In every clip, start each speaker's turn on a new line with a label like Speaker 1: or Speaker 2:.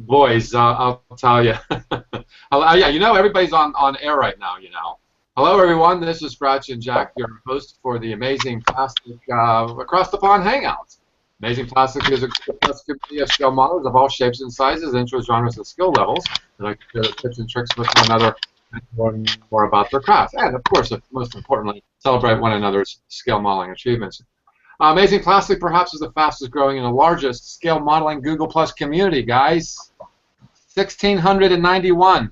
Speaker 1: Boys, I'll tell you. Yeah, everybody's on air right now. Hello, everyone. This is Scratch and Jack, your host for the Amazing Plastic Across the Pond Hangouts. Amazing Plastic is a community of skill models of all shapes and sizes, interests, genres, and skill levels. They like to share their tips and tricks with one another and learn more about their craft. And, of course, most importantly, celebrate one another's skill modeling achievements. Amazing Plastic perhaps is the fastest growing and the largest scale modeling Google Plus community, guys. 1,691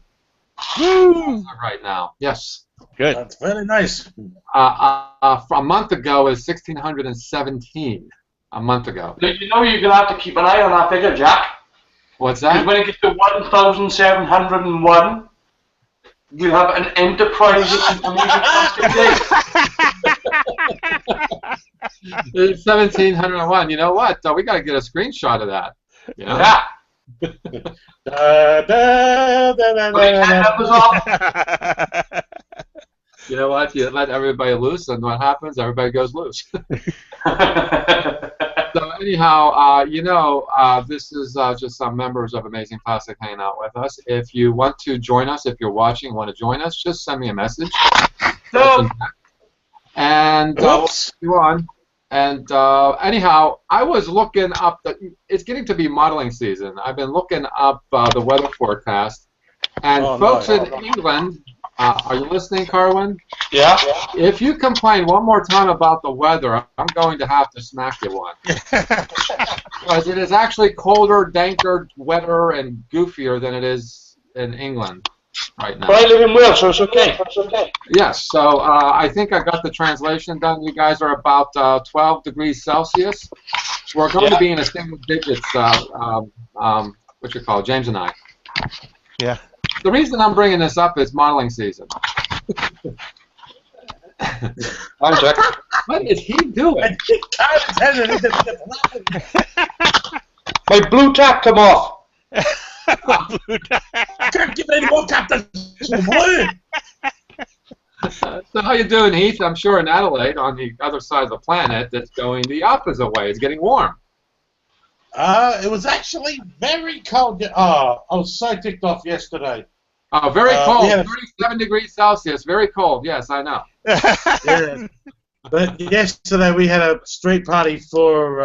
Speaker 1: right now. Yes.
Speaker 2: Good.
Speaker 3: That's very nice.
Speaker 1: A month ago is 1,617. A month ago.
Speaker 4: You know you're going to have to keep an eye on that figure, Jack.
Speaker 1: What's that?
Speaker 4: Because when it gets to 1,701, you have an enterprise Amazing Plastic Day.
Speaker 1: It's 1,701. You know what? We got to get a screenshot of that.
Speaker 4: Yeah.
Speaker 1: You know what? You let everybody loose, and what happens? Everybody goes loose. So anyhow, this is just some members of Amazing Plastic hanging out with us. If you want to join us, if you're watching, want to join us, just send me a message.
Speaker 4: No.
Speaker 1: And we'll go on. And anyhow, I was looking up. It's getting to be modeling season. I've been looking up the weather forecast, and folks in England. Are you listening, Carwin?
Speaker 4: Yeah.
Speaker 1: If you complain one more time about the weather, I'm going to have to smack you one. Because it is actually colder, danker, wetter, and goofier than it is in England right now.
Speaker 4: But I live in Wales, so it's okay.
Speaker 1: Yes, so I think I got the translation done. You guys are about 12 degrees Celsius. We're going to be in a single digits, James and I.
Speaker 2: Yeah.
Speaker 1: The reason I'm bringing this up is modeling season.
Speaker 4: I'm Jack.
Speaker 1: What is he doing?
Speaker 4: My blue tack come off.
Speaker 3: I can't give any more captain.
Speaker 1: So how you doing, Heath? I'm sure in Adelaide, on the other side of the planet, it's going the opposite way. It's getting warm.
Speaker 3: It was actually very cold. I was so ticked off yesterday.
Speaker 1: Oh, very cold. 37 degrees Celsius. Very cold. Yes, I know.
Speaker 3: Yeah. But yesterday we had a street party for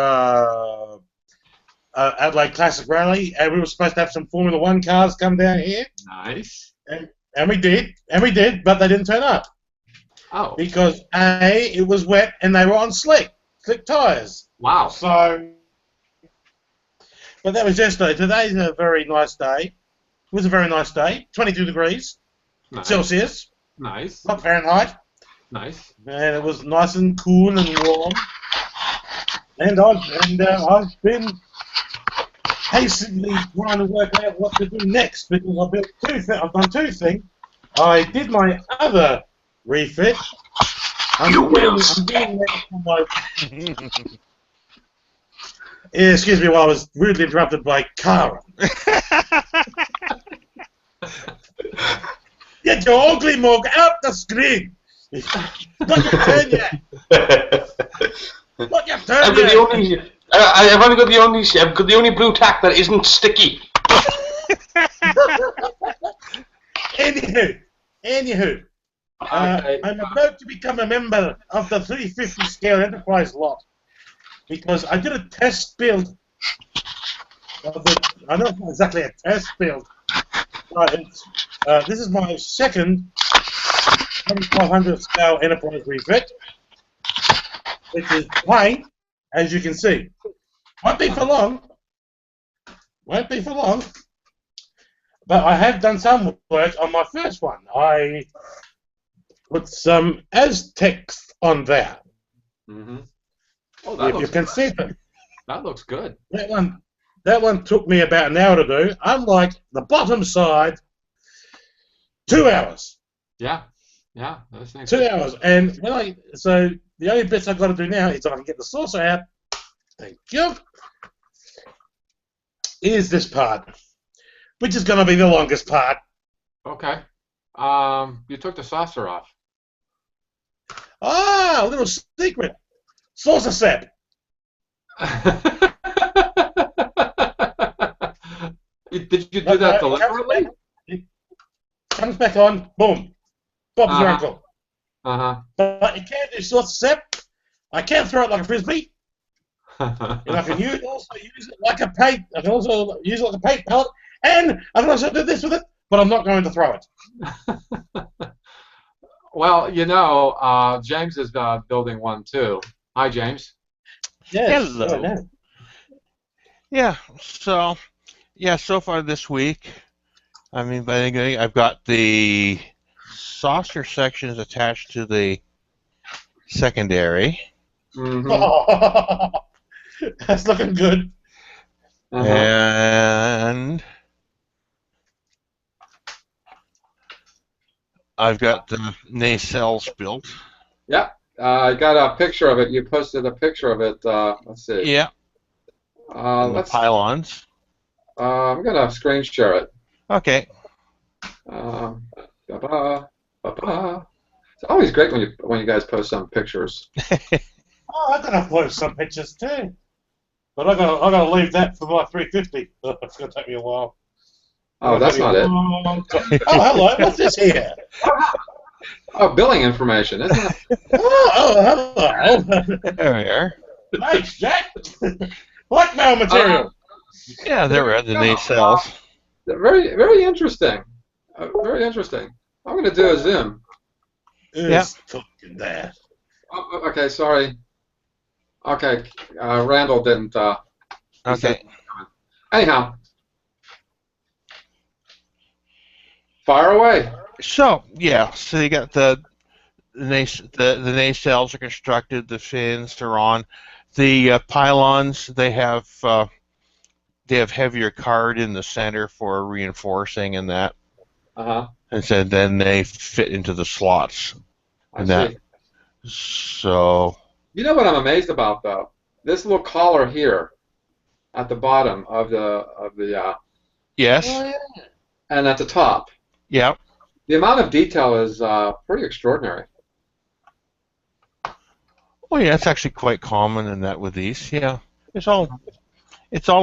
Speaker 3: Adelaide Classic Rally, and we were supposed to have some Formula One cars come down here.
Speaker 1: Nice.
Speaker 3: And we did, but they didn't turn up.
Speaker 1: Oh.
Speaker 3: Because it was wet and they were on slick tires.
Speaker 1: Wow.
Speaker 3: So. But that was yesterday. Today's a very nice day. It was a very nice day. 22 degrees Celsius.
Speaker 1: Nice.
Speaker 3: Not Fahrenheit.
Speaker 1: Nice.
Speaker 3: And it was nice and cool and warm. And I've been hastily trying to work out what to do next because I've done two things. I did my other refit. I'm doing that for my. Yeah, excuse me while I was rudely interrupted by Cara. Get your ugly mug out the screen! Not your turn yet! Not your turn yet!
Speaker 4: I've only got the only blue tack that isn't sticky.
Speaker 3: Anywho, I'm about to become a member of the 350 scale enterprise lot. Because I did a test build of it. I know it's not exactly a test build, but this is my second 2500 scale enterprise refit, which is plain, as you can see. Won't be for long. But I have done some work on my first one. I put some Aztecs on there.
Speaker 1: Mm-hmm. Oh,
Speaker 3: if you can see them.
Speaker 1: That looks good.
Speaker 3: That one took me about an hour to do. Unlike the bottom side, 2 hours.
Speaker 1: Yeah. Those things
Speaker 3: 2 hours. And so the only bits I've got to do now is I can get the saucer out. Thank you. Is this part, which is going to be the longest part.
Speaker 1: Okay. You took the saucer off.
Speaker 3: Ah, a little secret. Saucer sep.
Speaker 1: Did you do that deliberately?
Speaker 3: It comes back on, boom. Bob's your uncle.
Speaker 1: Uh-huh.
Speaker 3: But you can do short step. I can throw it like a frisbee. And I can also use it like a paint. I can also use it like a paint pellet. And I can also do this with it, but I'm not going to throw it.
Speaker 1: Well, James is building one too. Hi, James.
Speaker 3: Yes.
Speaker 2: Hello. Yeah. So far this week, I mean, I think I've got the saucer sections attached to the secondary.
Speaker 1: Mm-hmm.
Speaker 3: Oh, that's looking good.
Speaker 1: Uh-huh.
Speaker 2: And I've got the nacelles built.
Speaker 1: Yeah, I got a picture of it. You posted a picture of it. Let's see.
Speaker 2: Yeah. And the pylons.
Speaker 1: I'm gonna screen share it.
Speaker 2: Okay.
Speaker 1: It's always great when you guys post some pictures.
Speaker 3: Oh, I'm gonna post some pictures too, but I gotta leave that for my 350. It's gonna take me a while.
Speaker 1: Oh, that's not it.
Speaker 3: Oh, hello. What's this here?
Speaker 1: Oh, billing information, isn't it?
Speaker 3: Oh, hello.
Speaker 2: There we are.
Speaker 3: Thanks, Jack. Blackmail material.
Speaker 2: Yeah, there are the nacelles.
Speaker 1: Very, very interesting. Very interesting. I'm going to do a zoom.
Speaker 2: Yeah.
Speaker 3: Fucking that.
Speaker 1: Oh, okay, sorry. Okay, Randall didn't.
Speaker 2: Okay.
Speaker 1: Anyhow, fire away.
Speaker 2: So you got the nacelles are constructed, the fins are on, the pylons they have heavier card in the center for reinforcing and that. And so then they fit into the slots.
Speaker 1: I see.
Speaker 2: So.
Speaker 1: You know what I'm amazed about though? This little collar here, at the bottom of the
Speaker 2: Yes.
Speaker 3: Oh, yeah.
Speaker 1: And at the top.
Speaker 2: Yeah.
Speaker 1: The amount of detail is pretty extraordinary.
Speaker 2: Oh yeah, it's actually quite common in that with these. Yeah, it's all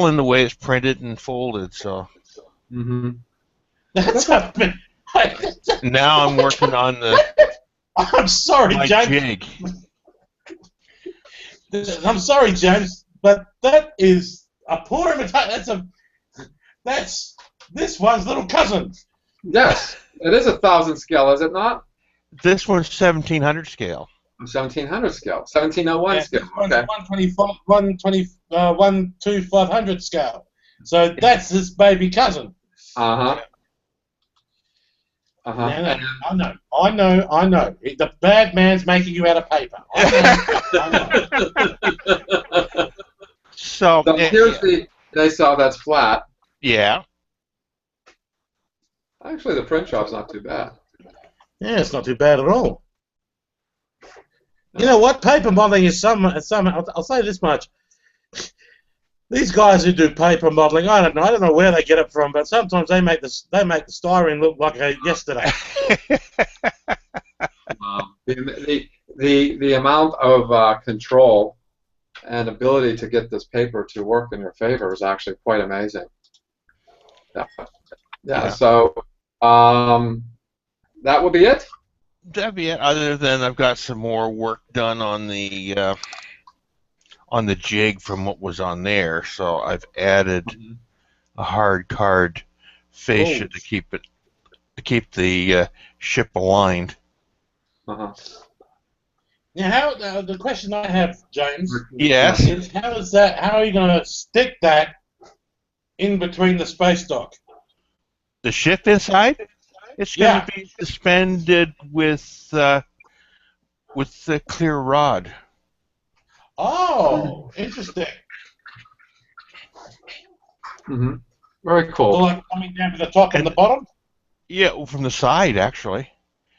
Speaker 2: in the way it's printed and folded. So.
Speaker 1: Mm-hmm.
Speaker 3: That's happened.
Speaker 2: Now I'm working on the.
Speaker 3: I'm sorry, James.
Speaker 2: Jig.
Speaker 3: I'm sorry, James, but that is a poor imitation. That's this one's little cousin.
Speaker 1: Yes, it is 1,000 scale, is it not?
Speaker 2: This one's 1700 scale.
Speaker 1: 1700 scale, 1701 scale. Okay.
Speaker 3: 12500 scale. So that's his baby cousin.
Speaker 1: Uh-huh.
Speaker 3: I know. The bad man's making you out of paper. I know.
Speaker 1: So here's the nacelle that's flat.
Speaker 2: Yeah.
Speaker 1: Actually, the print job's not too bad.
Speaker 3: Yeah, it's not too bad at all. You know what? Paper modeling is some. I'll say this much. These guys who do paper modeling, I don't know where they get it from, but sometimes they make the styrene look like yesterday.
Speaker 1: The amount of control and ability to get this paper to work in your favor is actually quite amazing. Yeah. So that will be it.
Speaker 2: That'd be it. Other than I've got some more work done on the jig from what was on there, so I've added a hard card fascia to keep the ship aligned.
Speaker 3: Now, the question I have, James,
Speaker 2: yes,
Speaker 3: is how are you going to stick that in between the space dock?
Speaker 2: The ship inside? It's going to be suspended with the clear rod.
Speaker 3: Oh, interesting.
Speaker 1: Mm-hmm. Very cool.
Speaker 3: So like coming down to the top and the bottom?
Speaker 2: Yeah, from the side actually.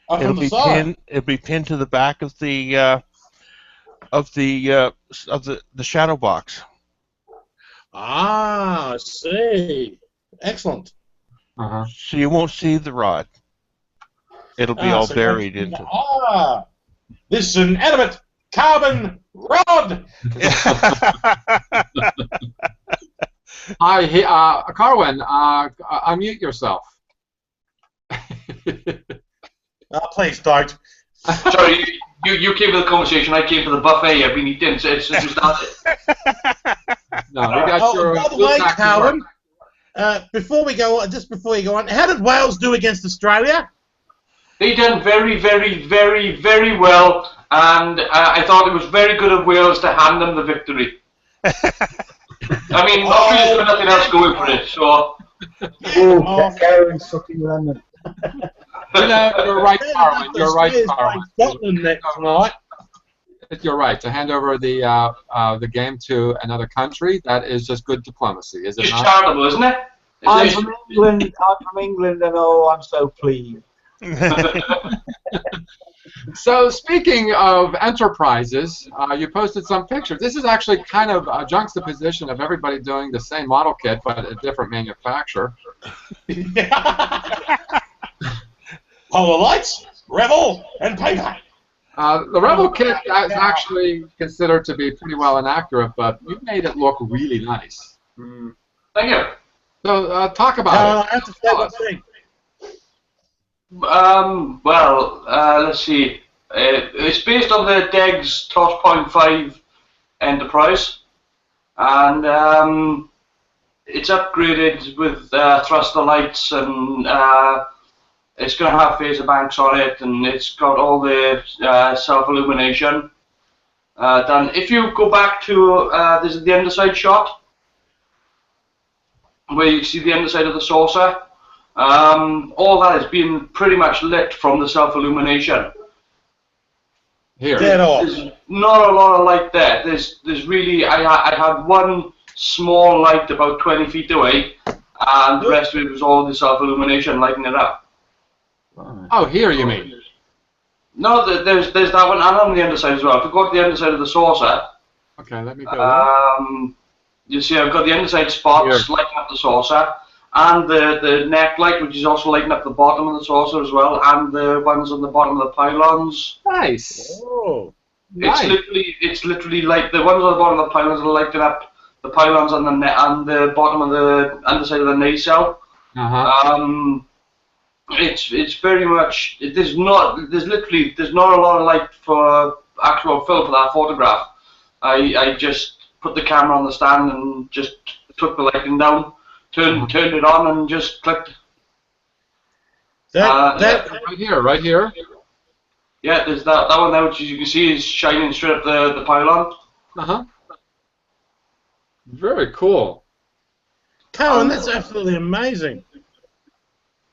Speaker 3: Oh, from the side.
Speaker 2: It'll be pinned to the back of the shadow box.
Speaker 3: Ah, I see. Excellent.
Speaker 2: So you won't see the rod. It'll be all buried into.
Speaker 3: This is an animate carbon rod.
Speaker 1: Hi, Carwin, unmute yourself.
Speaker 3: Please don't.
Speaker 4: Sorry, you came to the conversation. I came to the buffet. I've been eating since we started.
Speaker 1: No, you got your
Speaker 3: by the
Speaker 1: blue
Speaker 3: way,
Speaker 1: tack to work.
Speaker 3: Cowan, before you go on, how did Wales do against Australia?
Speaker 4: They done very, very, very, very well, and I thought it was very good of Wales to hand them the victory. I mean, Australia's got nothing else going for it, so.
Speaker 5: Karen's fucking London.
Speaker 1: You know, you're right, Carwin. You're right, Carwin.
Speaker 3: Scotland next tonight.
Speaker 1: You're right. To hand over the game to another country, that is just good diplomacy, is it
Speaker 4: It's
Speaker 1: not?
Speaker 4: charitable, isn't it?
Speaker 5: I'm from England, and oh, I'm so pleased.
Speaker 1: So speaking of enterprises, you posted some pictures. This is actually kind of a juxtaposition of everybody doing the same model kit, but a different manufacturer.
Speaker 3: Polar lights, Revel, and paper.
Speaker 1: The Rebel kit is actually considered to be pretty well inaccurate, but you made it look really nice.
Speaker 4: Thank you.
Speaker 1: So talk about it.
Speaker 3: I have to say one thing.
Speaker 4: Well, let's see. It's based on the DEG's Toss 5 Enterprise, and it's upgraded with thruster lights, and it's going to have phaser banks on it, and it's got all the self-illumination done. If you go back to this is the underside shot, where you see the underside of the saucer. All that is being pretty much lit from the self-illumination.
Speaker 1: Here.
Speaker 4: There's not a lot of light there. There's really, I had one small light about 20 feet away, and the rest of it was all the self-illumination lighting it up.
Speaker 1: Oh, here you mean?
Speaker 4: No, there's that one, and on the underside as well. If you go to the underside of the saucer,
Speaker 1: okay, let me go.
Speaker 4: you see I've got the underside spots lighting up the saucer, and the neck light, which is also lighting up the bottom of the saucer as well, and the ones on the bottom of the pylons.
Speaker 1: Nice.
Speaker 3: Oh,
Speaker 4: It's literally like the ones on the bottom of the pylons are lighting up the pylons on the bottom of the underside of the nacelle. It's very much. There's not a lot of light for actual fill for that photograph. I just put the camera on the stand and just took the lighting down, turned it on, and just clicked.
Speaker 1: Right here.
Speaker 4: Yeah, there's that one there, which as you can see is shining straight up the pylon.
Speaker 1: Very cool.
Speaker 3: Cowan, that's absolutely amazing.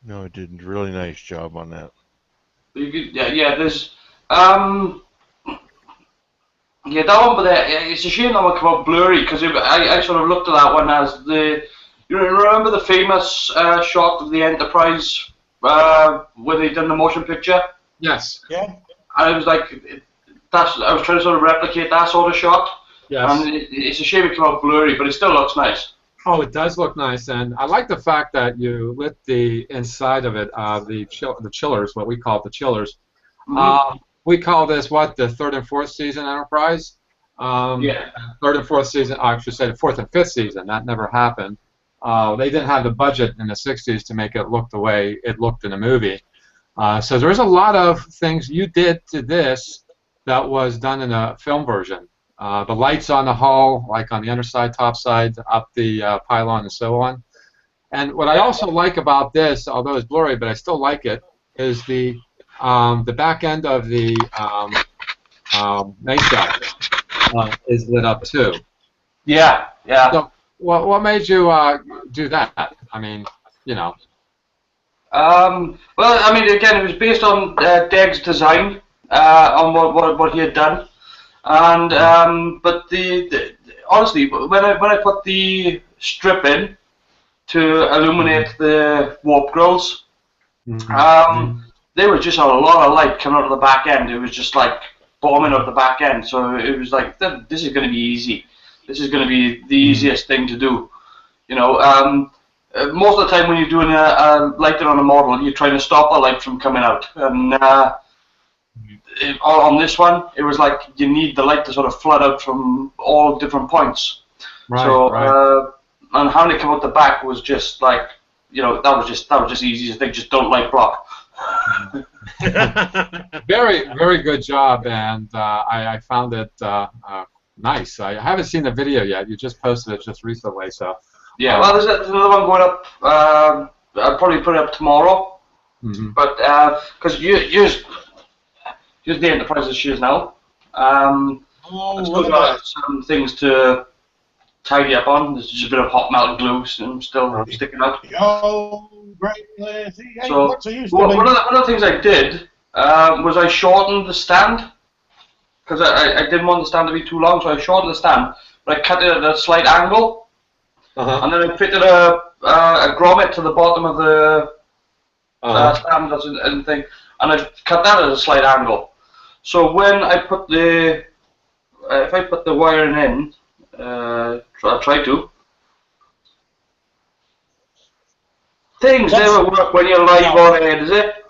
Speaker 2: No, it did a really nice job on that.
Speaker 4: There's that one, but it's a shame that one came out blurry, because I sort of looked at that one as you remember the famous shot of the Enterprise when they done the motion picture?
Speaker 1: Yes.
Speaker 3: Yeah.
Speaker 4: I was like, I was trying to sort of replicate that sort of shot.
Speaker 1: Yes.
Speaker 4: And it's a shame it came out blurry, but it still looks nice.
Speaker 1: Oh, it does look nice, and I like the fact that you lit the inside of it, the chillers, what we call it, the chillers. We call this, the third and fourth season Enterprise? Third and fourth season, I should say the fourth and fifth season. That never happened. They didn't have the budget in the 60s to make it look the way it looked in the movie. So there's a lot of things you did to this that was done in a film version. The lights on the hull, like on the underside, top side, up the pylon, and so on. And what I also like about this, although it's blurry, but I still like it, is the back end of the nacelle is lit up too.
Speaker 4: Yeah.
Speaker 1: So, what made you do that? I mean, you know.
Speaker 4: Well, I mean, again, it was based on Deg's design, on what he had done. And but honestly, when I put the strip in to illuminate the warp grills, there was just a lot of light coming out of the back end. It was just like bombing out the back end. So it was like, this is going to be easy. This is going to be the easiest thing to do. You know, most of the time when you're doing a lighting on a model, you're trying to stop the light from coming out. And on this one, it was like you need the light to sort of flood out from all different points. Right, so having it come out the back was just like, that was just easy. They just don't like block.
Speaker 1: Very, very good job, and I found it nice. I haven't seen the video yet. You just posted it just recently, so.
Speaker 4: Yeah, well, there's another one going up. I'll probably put it up tomorrow.
Speaker 1: Mm-hmm.
Speaker 4: But because here's the Enterprise as she is now. I've still got some things to tidy up on. There's just a bit of hot melt glue still sticking out.
Speaker 3: Yo, great place.
Speaker 4: So one of the things I did was I shortened the stand because I didn't want the stand to be too long, so I shortened the stand. But I cut it at a slight angle, and then I fitted a grommet to the bottom of the stand and thing, and I cut that at a slight angle. So when I put if I put the wiring in, I'll try to. Things never work when you're live on air, does it?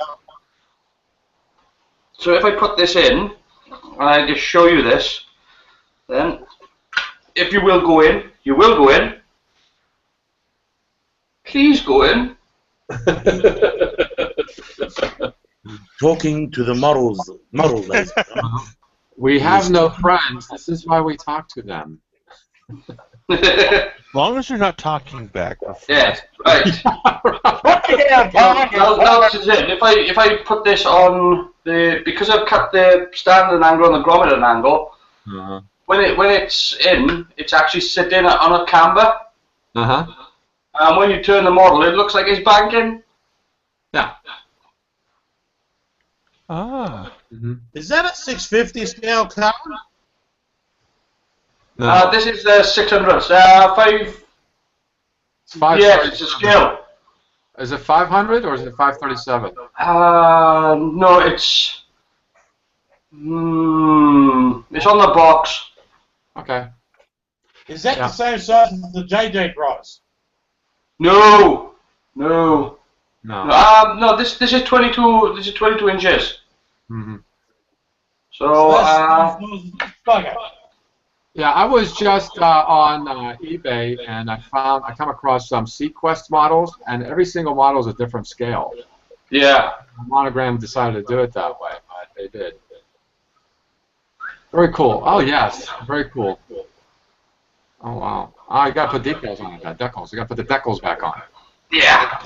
Speaker 4: So if I put this in, and I just show you this, then if you will go in, you will go in. Please go in.
Speaker 3: Talking to the models.
Speaker 1: We have no friends. This is why we talk to them.
Speaker 2: As long as you're not talking back.
Speaker 4: Yeah, right. Now this is it. If I put this on because I've cut the stand at an angle and the grommet at an angle, when it's in, it's actually sitting on a camber. And when you turn the model, it looks like it's banking.
Speaker 1: Yeah.
Speaker 3: Is that a 650 scale car?
Speaker 1: No.
Speaker 4: This is the 600. Five.
Speaker 1: It's 5.
Speaker 4: Yes, it's a scale.
Speaker 1: Is it 500 or is it 537?
Speaker 4: No, it's on the box.
Speaker 1: Okay.
Speaker 3: Is that the same size as the JJ Bros?
Speaker 4: No.
Speaker 1: No.
Speaker 4: No. This is 22. This is 22 inches. So
Speaker 1: yeah, I was just on eBay and I come across some Sequest models, and every single model is a different scale.
Speaker 4: Yeah.
Speaker 1: Monogram decided to do it that way, but they did. Very cool. Oh yes, very cool. Oh wow. Oh, you got to put decals on it. Decals. You got to put the decals back on.
Speaker 4: Yeah.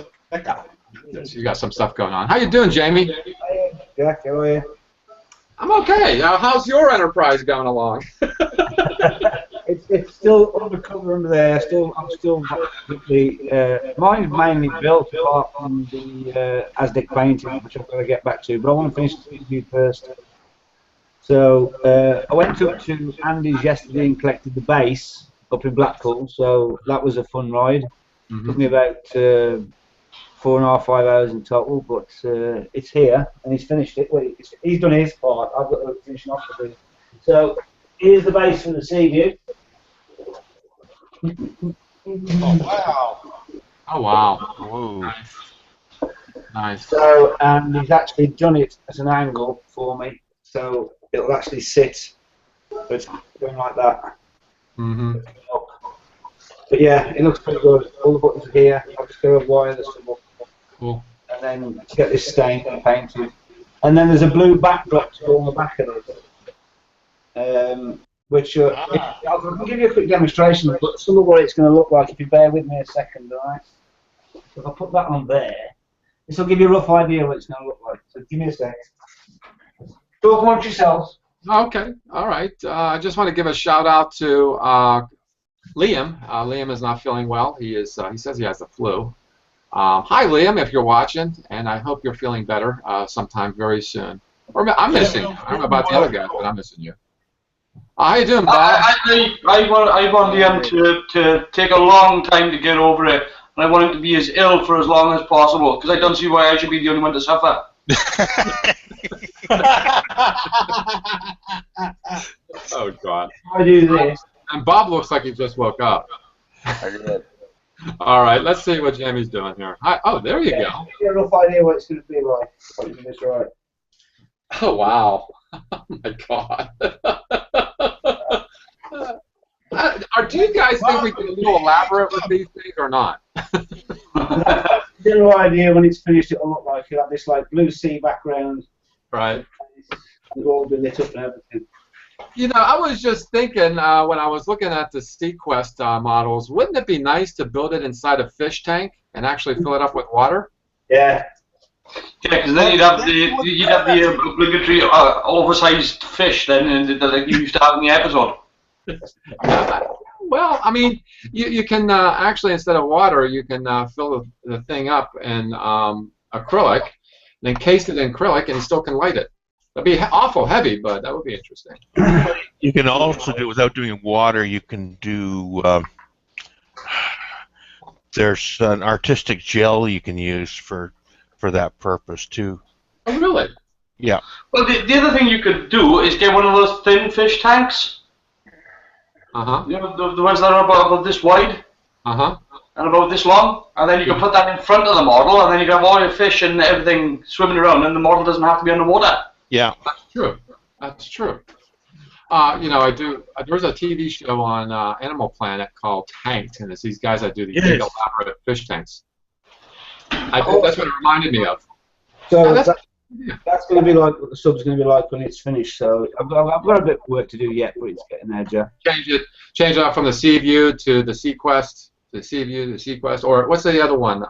Speaker 1: Yes, you got some stuff going on. How you doing, Jamie?
Speaker 5: Hey, Jack, how are you?
Speaker 1: I'm okay. How's your Enterprise going along?
Speaker 5: It's still undercover there. I'm still mine's mainly built apart from the Aztec painting, which I've got to get back to. But I want to finish the interview first. So I went up to Andy's yesterday and collected the base up in Blackpool. So that was a fun ride. Took me about 4.5, 5 hours in total, but it's here and he's finished it. Well, he's done his part. I've got to finish off with it. So here's the base for the sea view.
Speaker 3: Oh wow!
Speaker 1: Oh wow!
Speaker 2: Whoa.
Speaker 1: Nice.
Speaker 5: So and he's actually done it at an angle for me, so it'll actually sit. It's going like that. But yeah, it looks pretty good. All the buttons are here. I'll just go and wire this up.
Speaker 1: Cool.
Speaker 5: And then get this stained and painted. And then there's a blue backdrop to go on the back of it. Which I can give you a quick demonstration, but some of what it's going to look like if you bear with me a second, alright? So if I put that on there, this will give you a rough idea what it's going to look like. So give me a sec. Talk amongst yourselves.
Speaker 1: Okay. All right. I just want to give a shout out to Liam. Liam is not feeling well. He says he has the flu. Hi, Liam, if you're watching, and I hope you're feeling better sometime very soon. Or I'm missing you. I don't know about the other guys, but I'm missing you. How you doing, Bob?
Speaker 4: I want Liam to take a long time to get over it, and I want him to be as ill for as long as possible, because I don't see why I should be the only one to suffer.
Speaker 1: Oh, God.
Speaker 5: I do this.
Speaker 1: And Bob looks like he just woke up.
Speaker 5: I did.
Speaker 1: All right, let's see what Jamie's doing here. Hi, oh, there you go.
Speaker 5: Give you a rough idea what it's going to be like. What you can just right.
Speaker 1: Oh, wow. Oh, my God. Do you guys think we get a little elaborate with these things or not?
Speaker 5: General idea when it's finished, it'll look like you have this like blue sea background.
Speaker 1: Right.
Speaker 5: It'll all be lit up and everything.
Speaker 1: You know, I was just thinking when I was looking at the SeaQuest models, wouldn't it be nice to build it inside a fish tank and actually fill it up with water?
Speaker 5: Yeah.
Speaker 4: Yeah, because then you'd have the obligatory oversized fish then that you used to have in the episode.
Speaker 1: Well, I mean, you can actually, instead of water, you can fill the thing up in acrylic, and encase it in acrylic, and you still can light it. It'd be awful heavy, but that would be interesting.
Speaker 2: You can also do, without doing water, you can do, there's an artistic gel you can use for that purpose, too.
Speaker 1: Oh, really?
Speaker 2: Yeah.
Speaker 4: Well, the other thing you could do is get one of those thin fish tanks.
Speaker 1: Uh-huh.
Speaker 4: You know, the ones that are about this wide.
Speaker 1: Uh-huh.
Speaker 4: And about this long, and then you can put that in front of the model, and then you can have all your fish and everything swimming around, and the model doesn't have to be underwater.
Speaker 2: Yeah.
Speaker 1: That's true. That's true. You know, there's a TV show on Animal Planet called Tanked, and it's these guys that do these big elaborate fish tanks. That's what it reminded me of.
Speaker 5: So that's going to be like what the sub's going to be like when it's finished. So I've got a bit of work to do yet, but it's getting there, Jeff.
Speaker 1: Change it up from the Sea View to the SeaQuest, the Sea View, the SeaQuest, or what's the other one?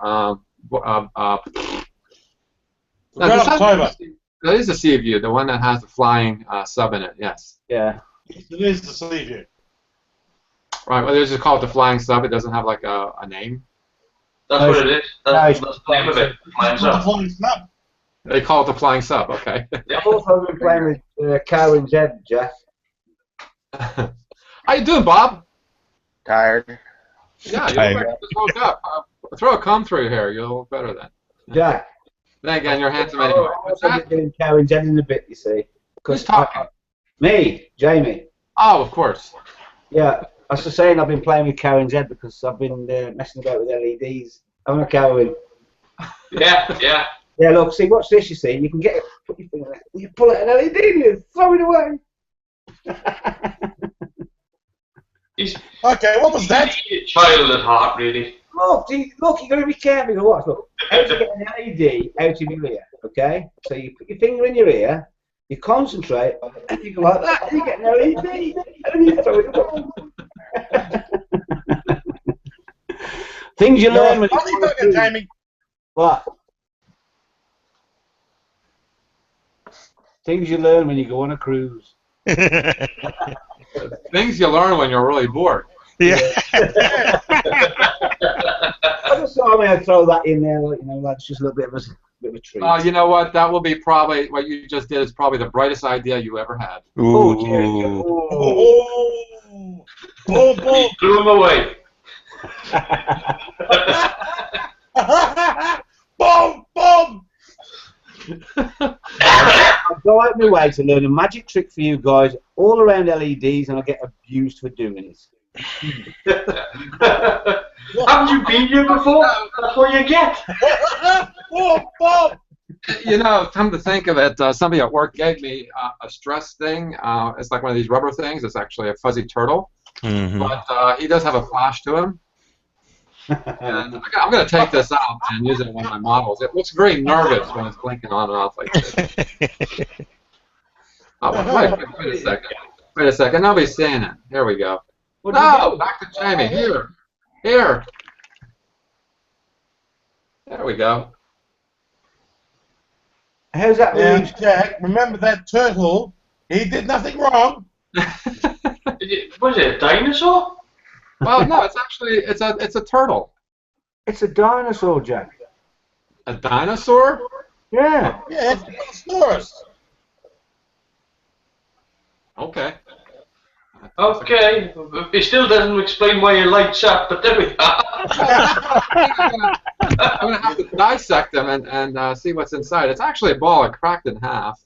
Speaker 1: That is the Sea View, the one that has the flying sub in it. Yes.
Speaker 5: Yeah.
Speaker 3: It is the Sea View.
Speaker 1: Right. Well, they just call it the flying sub. It doesn't have like a name.
Speaker 4: That's what it is. That's the name of it. Flying sub.
Speaker 1: They call it the flying sub. Okay.
Speaker 5: I've also been playing with Cow and Jed, Jeff.
Speaker 1: How you doing, Bob?
Speaker 6: Tired.
Speaker 1: Yeah, you look like you just woke up. Throw a comb through your hair. You'll look better then.
Speaker 5: Jack.
Speaker 1: Then again, you're handsome anyway. What's
Speaker 5: I'm
Speaker 1: that?
Speaker 5: getting Cow and Jed in a bit, you see.
Speaker 1: Who's talking?
Speaker 5: Me, Jamie.
Speaker 1: Oh, of course.
Speaker 5: Yeah, I was just saying I've been playing with Cow and Jed because I've been messing about with LEDs. I'm a Cow.
Speaker 4: Yeah.
Speaker 5: Yeah, look, see, watch this, you see. You can get it, put your finger in it, you pull it an LED and you throw it away.
Speaker 3: Okay, what was that?
Speaker 4: Child at heart, really.
Speaker 5: Look, you've got to be careful to watch. Look, how to get an LED out of your ear, okay? So you put your finger in your ear, you concentrate, and you go like that, and you get an LED, and then you throw it away. Things you learn when you
Speaker 3: Jamie.
Speaker 5: What? Things you learn when you go on a cruise.
Speaker 1: Things you learn when you're really bored.
Speaker 2: Yeah.
Speaker 5: I just thought I'd throw that in there, like, you know, that's just a little bit of a treat.
Speaker 1: You know what? That will be probably what you just did is probably the brightest idea you ever had.
Speaker 2: Ooh.
Speaker 3: Oh,
Speaker 4: Threw him away.
Speaker 3: boom, boom.
Speaker 5: I'll go out of my way to learn a magic trick for you guys all around LEDs, and I'll get abused for doing it.
Speaker 4: Haven't you been here before? That's what you get.
Speaker 3: Boom, boom.
Speaker 1: You know, come to think of it, somebody at work gave me a stress thing. It's like one of these rubber things. It's actually a fuzzy turtle, but he does have a flash to him. And I'm going to take this out and use it in one of my models. It looks very nervous when it's blinking on and off like this. Oh, wait a second. Wait a second. Nobody's saying it. Here we go. No, back to Jamie. Here. There we go.
Speaker 5: How's that?
Speaker 3: Now, Jack, remember that turtle? He did nothing wrong.
Speaker 4: Was it a dinosaur?
Speaker 1: Well, no, it's actually it's a turtle.
Speaker 5: It's a dinosaur, Jack.
Speaker 1: A dinosaur?
Speaker 5: Yeah.
Speaker 3: Yeah, it's a Brontosaurus.
Speaker 1: Okay.
Speaker 4: Okay. It still doesn't explain why it lights up, but there we are.
Speaker 1: I'm going to have to dissect them and see what's inside. It's actually a ball I cracked in half,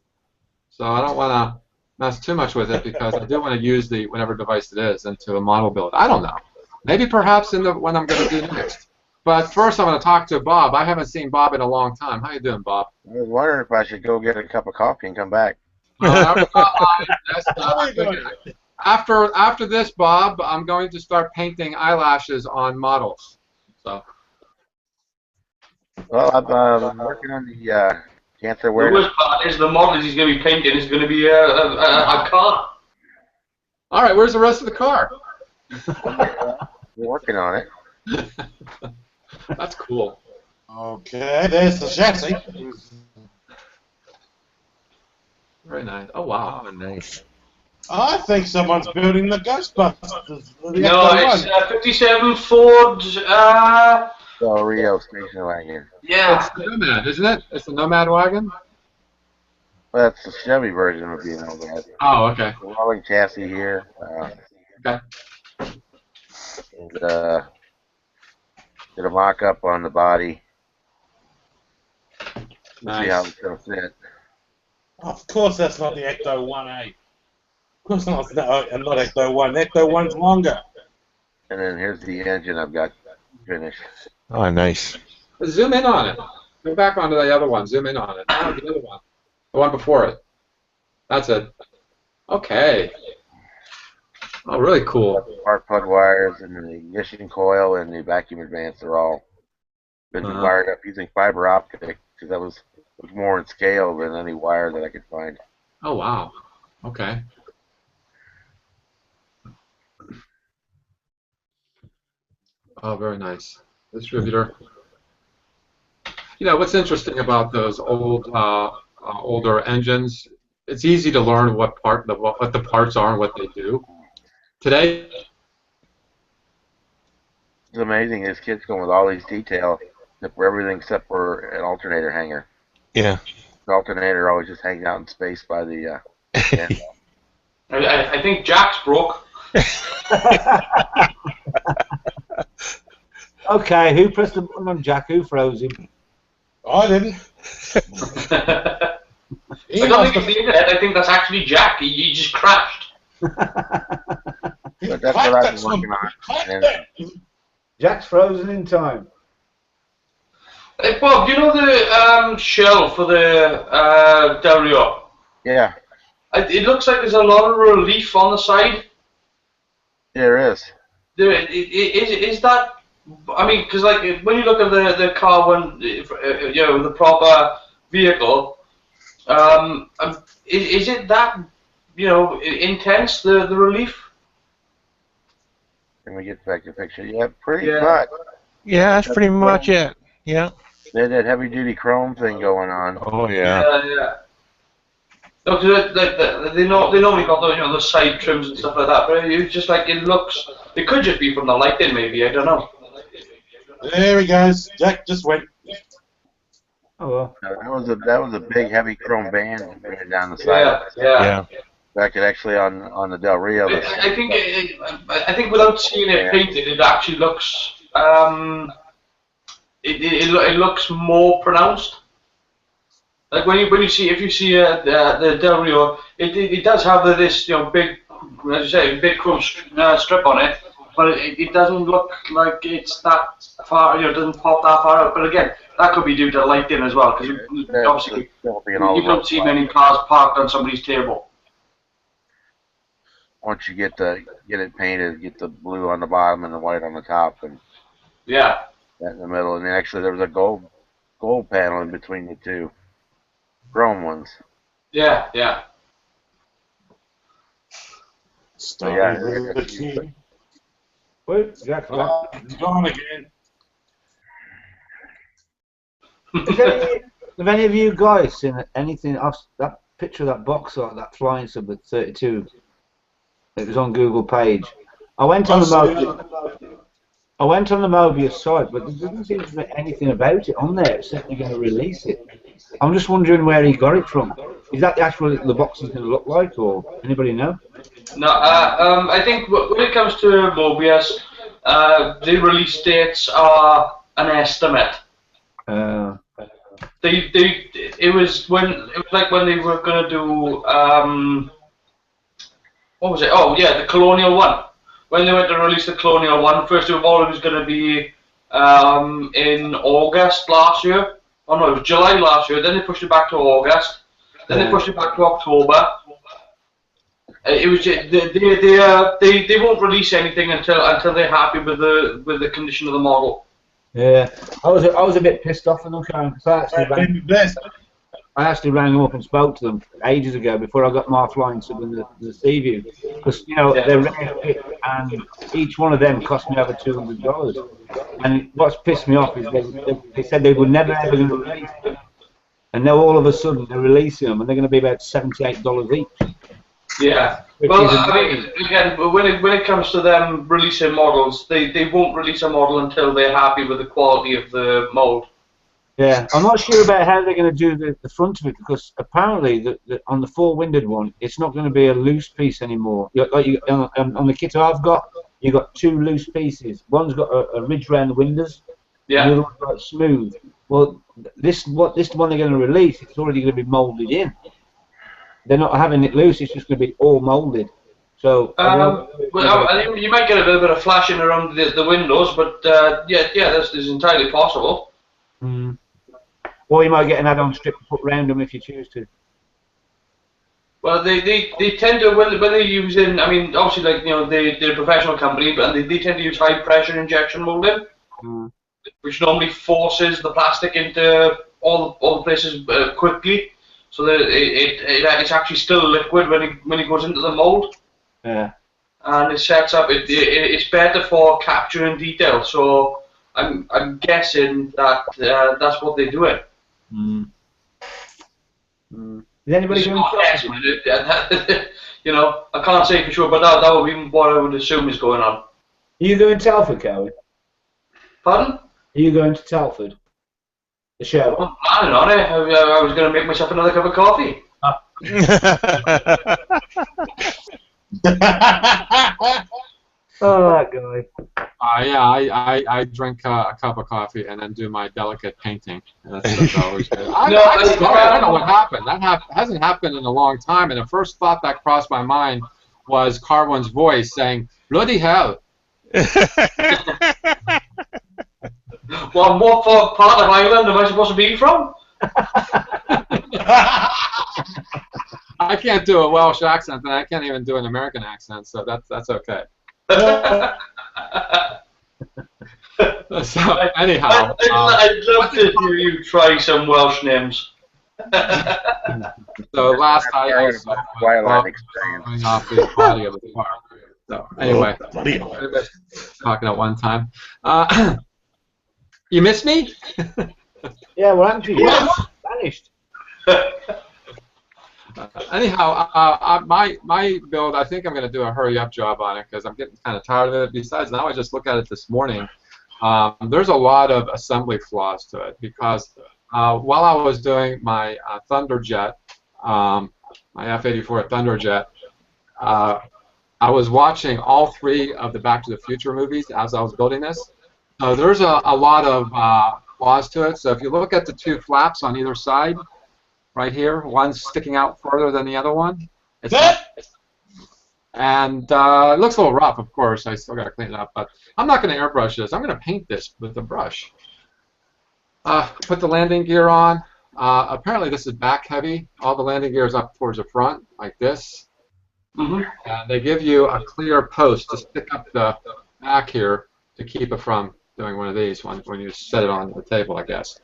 Speaker 1: so I don't want to mess too much with it because I do want to use the whatever device it is into a model build. I don't know. Maybe perhaps in the one I'm going to do next. But first I'm going to talk to Bob. I haven't seen Bob in a long time. How you doing, Bob?
Speaker 6: I was wondering if I should go get a cup of coffee and come back.
Speaker 1: after this, Bob, I'm going to start painting eyelashes on models. So.
Speaker 6: Well, I'm working on the cancer
Speaker 4: The
Speaker 6: awareness.
Speaker 4: worst part is the model he's going to be painting is going to be a car.
Speaker 1: All right, where's the rest of the car?
Speaker 6: We're working on it.
Speaker 1: That's cool.
Speaker 3: Okay, there's the chassis.
Speaker 1: Very nice. Oh wow.
Speaker 2: Oh, nice.
Speaker 3: I think someone's building the Ghostbusters. The
Speaker 4: No,
Speaker 3: Ecto
Speaker 4: it's
Speaker 3: one.
Speaker 4: 57 Ford.
Speaker 6: Del Rio station wagon.
Speaker 4: Yeah.
Speaker 1: It's the Nomad, isn't it? It's the Nomad wagon.
Speaker 6: Well, that's the Chevy version of being all that.
Speaker 1: Oh, okay.
Speaker 6: The rolling chassis here.
Speaker 1: Okay.
Speaker 6: And, did a mock-up on the body. See how
Speaker 1: Nice.
Speaker 6: it's going to fit.
Speaker 3: Of course, that's not the Ecto 1A. Of course not. No, not Ecto 1. Ecto 1's longer.
Speaker 6: And then here's the engine I've got finished.
Speaker 2: Oh, nice.
Speaker 1: Zoom in on it. Go back onto the other one. Zoom in on it. No, the other one. The one before it. That's it. Okay. Oh, really cool.
Speaker 6: Spark plug wires and the ignition coil and the vacuum advance are all been wired up using fiber optic because that was more in scale than any wire that I could find.
Speaker 1: Oh, wow. Okay. Oh, very nice. Distributor. You know, what's interesting about those older engines, it's easy to learn what the parts are and what they do. Today,
Speaker 6: It's amazing. This kid's going with all these detail for everything except for an alternator hanger.
Speaker 2: Yeah.
Speaker 6: The alternator always just hangs out in space by the end.
Speaker 4: I think Jack's broke.
Speaker 5: Okay, who pressed the button on Jack? Who froze him?
Speaker 3: I didn't.
Speaker 4: I don't think it's the internet. I think that's actually Jack. He just crashed.
Speaker 6: But that's what I've been working on. And
Speaker 5: Jack's frozen in time.
Speaker 4: Hey, Bob, do you know the shell for the Del Rio?
Speaker 6: yeah,
Speaker 4: It looks like there's a lot of relief on the side.
Speaker 6: there is.
Speaker 4: Is that? I mean, because like when you look at the car when you know the proper vehicle, is it that intense the relief?
Speaker 6: Let me get back to the picture. Yeah, pretty
Speaker 4: Yeah.
Speaker 6: much.
Speaker 2: Yeah, that's pretty much it. Yeah.
Speaker 6: They had that heavy duty chrome thing going on.
Speaker 2: Oh, yeah.
Speaker 4: Yeah. No, because they normally got those side trims and stuff like that, but it's just like it looks. It could just be from the lighting, maybe. I don't know.
Speaker 3: There he goes. Jack just went.
Speaker 5: Oh well.
Speaker 6: That was a big heavy chrome band running down the side.
Speaker 4: Yeah.
Speaker 6: Back it actually on the Del Rio.
Speaker 4: I think without seeing it painted, it actually looks it looks more pronounced. Like when you see the Del Rio, it does have this big, as you say, big chrome strip on it, but it doesn't look like it's that far. It doesn't pop that far out. But again, that could be due to lighting as well, because obviously you don't see many cars parked on somebody's table.
Speaker 6: Once you get it painted, get the blue on the bottom and the white on the top, and
Speaker 4: Yeah.
Speaker 6: that in the middle. And then actually there was a gold panel in between the two chrome ones.
Speaker 4: Yeah.
Speaker 6: So yeah,
Speaker 5: Wait, Jack's back.
Speaker 3: He's gone again.
Speaker 5: Have any of you guys seen anything of that picture of that box art, that flying sub at 32? It was on Google page. I went on the Mobius site, but there doesn't seem to be anything about it on there. It's certainly going to release it. I'm just wondering where he got it from. Is that the box is going to look like, or anybody know?
Speaker 4: No, I think when it comes to Mobius, the release dates are an estimate. It was like when they were gonna do what was it? Oh yeah, the Colonial one. When they went to release the Colonial one, first of all it was gonna be in August last year. Oh no, it was July last year. Then they pushed it back to August. Then they pushed it back to October. It was they won't release anything until they're happy with the condition of the model.
Speaker 5: Yeah, I was a bit pissed off with them, Sharon, 'cause I actually rang them up and spoke to them ages ago before I got my flying sub in the sea view, because they're rare fit, and each one of them cost me over $200. And what's pissed me off is they said they were never ever going to release them, and now all of a sudden they're releasing them, and they're going to be about $78 each.
Speaker 4: Yeah. Well, I mean, again, when it comes to them releasing models, they won't release a model until they're happy with the quality of the mold.
Speaker 5: Yeah, I'm not sure about how they're going to do the front of it, because apparently on the four-winded one, it's not going to be a loose piece anymore. On the kit I've got, you've got two loose pieces. One's got a ridge around the windows,
Speaker 4: yeah.
Speaker 5: And the other one's got smooth. Well, this one they're going to release, it's already going to be moulded in. They're not having it loose, it's just going to be all moulded. So,
Speaker 4: well, you might get a little bit of flashing around the windows, but yeah, that's entirely possible.
Speaker 5: Mm. Or you might get an add-on strip to put round them if you choose to.
Speaker 4: Well, they tend to, when they're using, I mean, obviously, like, they're a professional company, but they tend to use high-pressure injection molding, which normally forces the plastic into all the places quickly, so that it's actually still liquid when it goes into the mold.
Speaker 5: Yeah.
Speaker 4: And it sets up, it's better for capturing detail, so I'm guessing that that's what they're doing.
Speaker 5: Mm. Mm. Is anybody going
Speaker 4: to I can't say for sure, but that would be what I would assume is going on.
Speaker 5: Are you going to Telford, Cowie?
Speaker 4: Pardon?
Speaker 5: Are you going to Telford? The show?
Speaker 4: Well, I don't know. I was going to make myself another cup of coffee.
Speaker 5: Oh, that guy.
Speaker 1: Yeah, I drink a cup of coffee and then do my delicate painting. That's always good. I don't know what happened. That hasn't happened in a long time, and the first thought that crossed my mind was Carwin's voice saying, "Bloody hell."
Speaker 4: Well, what part of Ireland am I supposed to be from?
Speaker 1: I can't do a Welsh accent, and I can't even do an American accent, so that's okay. So anyhow,
Speaker 4: I'd love to hear you try some Welsh names.
Speaker 1: So last I also going off the body of the car. So anyway, talking at one time. You miss me?
Speaker 5: Yeah, well, I'm vanished.
Speaker 1: Anyhow, my build, I think I'm going to do a hurry-up job on it because I'm getting kind of tired of it. Besides, now I just look at it this morning. There's a lot of assembly flaws to it because while I was doing my Thunderjet, my F-84 Thunderjet, I was watching all three of the Back to the Future movies as I was building this. So there's a lot of flaws to it. So if you look at the two flaps on either side, right here, one's sticking out further than the other one. And it looks a little rough, of course. I still got to clean it up, but I'm not going to airbrush this. I'm going to paint this with a brush. Put the landing gear on. Apparently this is back heavy. All the landing gear is up towards the front, like this. And they give you a clear post to stick up the back here to keep it from doing one of these when you set it on the table, I guess.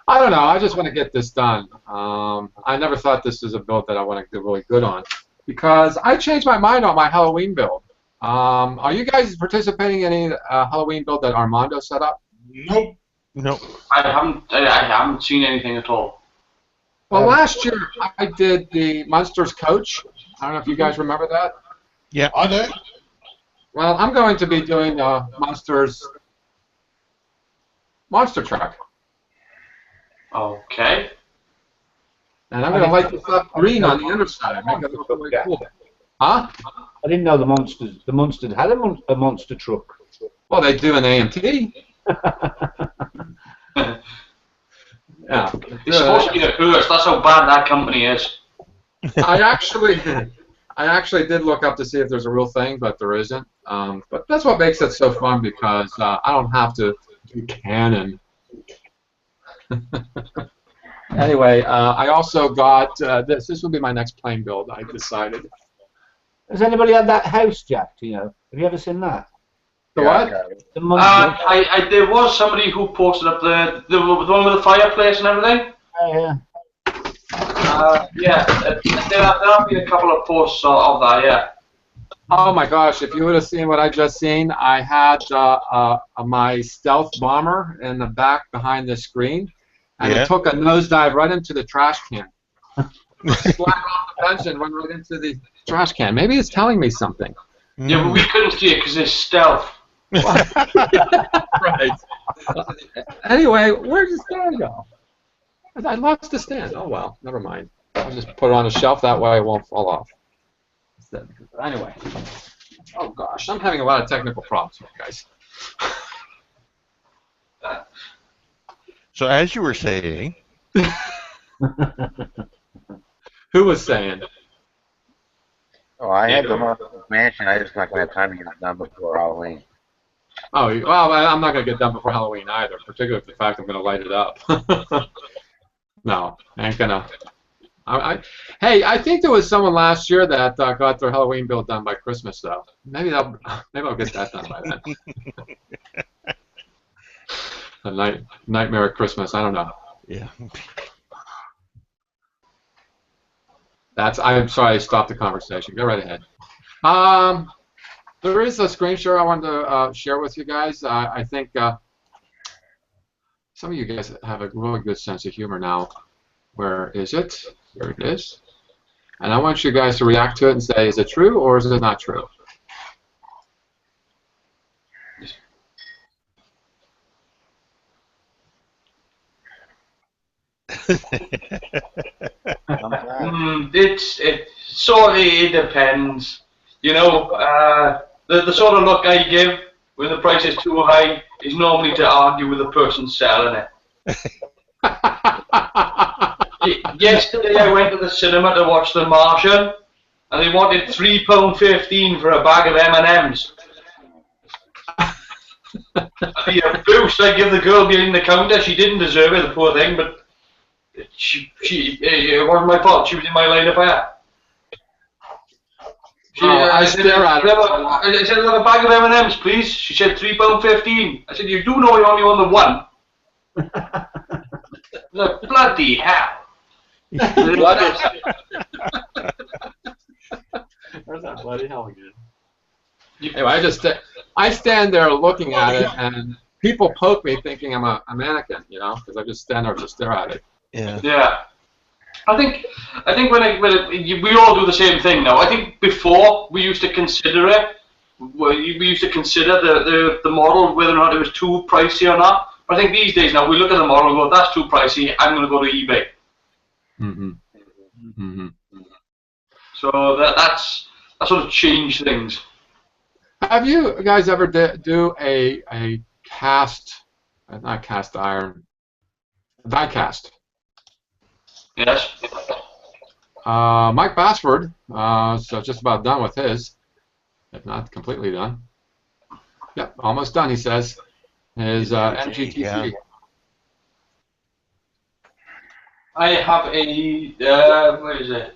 Speaker 1: I don't know. I just want to get this done. I never thought this was a build that I want to do really good on because I changed my mind on my Halloween build. Are you guys participating in any Halloween build that Armando set up?
Speaker 3: Nope.
Speaker 2: Nope.
Speaker 4: I haven't seen anything at all.
Speaker 1: Well, last year I did the Monsters Coach. I don't know if you guys remember that.
Speaker 2: Yeah,
Speaker 3: I do.
Speaker 1: Well, I'm going to be doing Monster Truck.
Speaker 4: Okay.
Speaker 1: And I'm going to light this up green on the underside. Make it look really cool. Huh?
Speaker 5: I didn't know the monsters had a monster truck.
Speaker 1: Well, they do an AMT. Yeah.
Speaker 4: It's supposed to be the first. That's how bad that company is.
Speaker 1: I actually did look up to see if there's a real thing, but there isn't. But that's what makes it so fun because I don't have to do canon. Anyway, I also got this. This will be my next plane build. I decided.
Speaker 5: Has anybody had that house, Jack? Do you know? Have you ever seen that?
Speaker 1: The
Speaker 6: Yeah, I
Speaker 1: what?
Speaker 6: got it.
Speaker 5: The monkey.
Speaker 4: There was somebody who posted up the one with the fireplace and everything.
Speaker 5: Yeah.
Speaker 4: Yeah, there have been a couple of posts of that, yeah.
Speaker 1: Oh my gosh, if you would have seen what I just seen, I had my stealth bomber in the back behind the screen, and
Speaker 2: Yeah.
Speaker 1: it took a nosedive right into the trash can. Slide off the bench and went right into the trash can. Maybe it's telling me something.
Speaker 4: Yeah, but we couldn't see it because it's stealth.
Speaker 1: Right. Anyway, where did the stand go? I lost the stand. Oh well, never mind. I'll just put it on a shelf, that way it won't fall off. Anyway. Oh gosh, I'm having a lot of technical problems here, guys.
Speaker 2: So as you were saying,
Speaker 1: Who was saying?
Speaker 6: Oh, I have them on the mansion. I just not gonna have time to get it done before Halloween.
Speaker 1: Oh, well, I'm not going to get done before Halloween either, particularly with the fact I'm going to light it up. No, I ain't going to. Hey, I think there was someone last year that got their Halloween build done by Christmas, though. Maybe I'll get that done by then. A nightmare at Christmas. I don't know.
Speaker 2: yeah.
Speaker 1: I'm sorry, I stopped the conversation. Go right ahead. There is a screen share I wanted to share with you guys. I think some of you guys have a really good sense of humor now. Where is it? There it is. And I want you guys to react to it and say, is it true or is it not true?
Speaker 4: It sort of it depends. You know, the sort of look I give when the price is too high is normally to argue with the person selling it. Yesterday I went to the cinema to watch The Martian, and they wanted £3.15 for a bag of M&Ms. The abuse I give the girl behind the counter, she didn't deserve it, the poor thing, but it wasn't my fault. She was in my line of fire.
Speaker 1: I stare at her.
Speaker 4: I said, "I'll have a bag of M&Ms, please." She said £3.15. I said, "You do know you only want the one." Look, bloody hell.
Speaker 1: Where's that bloody hell again? Anyway, I stand there looking at it, and people poke me thinking I'm a mannequin, you know, because I just stand there to stare at it.
Speaker 2: Yeah.
Speaker 4: Yeah. I think we all do the same thing now. I think before we used to consider it. We used to consider the model, whether or not it was too pricey or not. But I think these days now we look at the model and go, "That's too pricey. I'm going to go to eBay."
Speaker 1: Mm-hmm. Mm-hmm.
Speaker 4: So that sort of changed things.
Speaker 1: Have you guys ever do a not cast iron, die cast?
Speaker 4: Yes.
Speaker 1: Mike Bassford, so just about done with his, if not completely done. Yep, almost done, he says. His MGTC.
Speaker 2: Yeah.
Speaker 4: I have a where is it?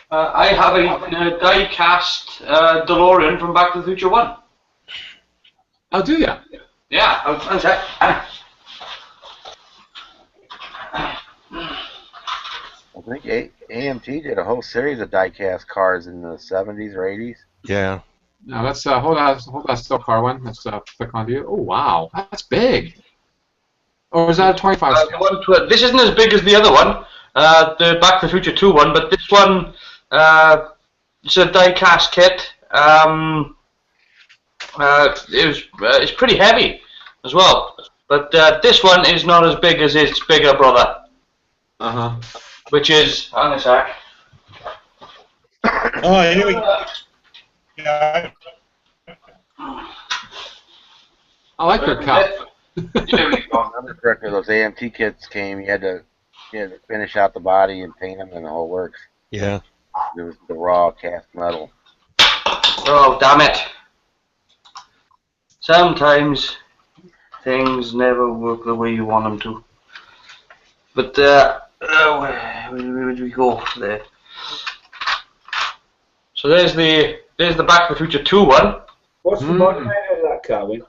Speaker 4: I have a die-cast DeLorean from Back to the Future 1.
Speaker 1: Oh, do ya?
Speaker 4: Yeah. One sec.
Speaker 6: I think AMT did a whole series of die-cast cars in the 70s or 80s.
Speaker 2: Yeah.
Speaker 1: Now let's hold that still car one. Let's click on view. Oh wow, that's big. Or is that a 25 scale?
Speaker 4: This isn't as big as the other one, the Back to the Future 2 one, but this one, it's a die-cast kit. It's pretty heavy as well. But this one is not as big as its bigger brother.
Speaker 1: Uh-huh.
Speaker 4: Which is, hang on a sec.
Speaker 3: Oh, here we go. Yeah.
Speaker 1: I like your cup.
Speaker 4: Here we go.
Speaker 6: Remember correctly, those AMT kits came. You had to finish out the body and paint them, and the whole works.
Speaker 2: Yeah.
Speaker 6: It was the raw cast metal.
Speaker 4: Oh, damn it. Sometimes things never work the way you want them to. But, where did we go there? So there's the Back to the Future 2 one.
Speaker 5: What's the body made out of that, Carwin?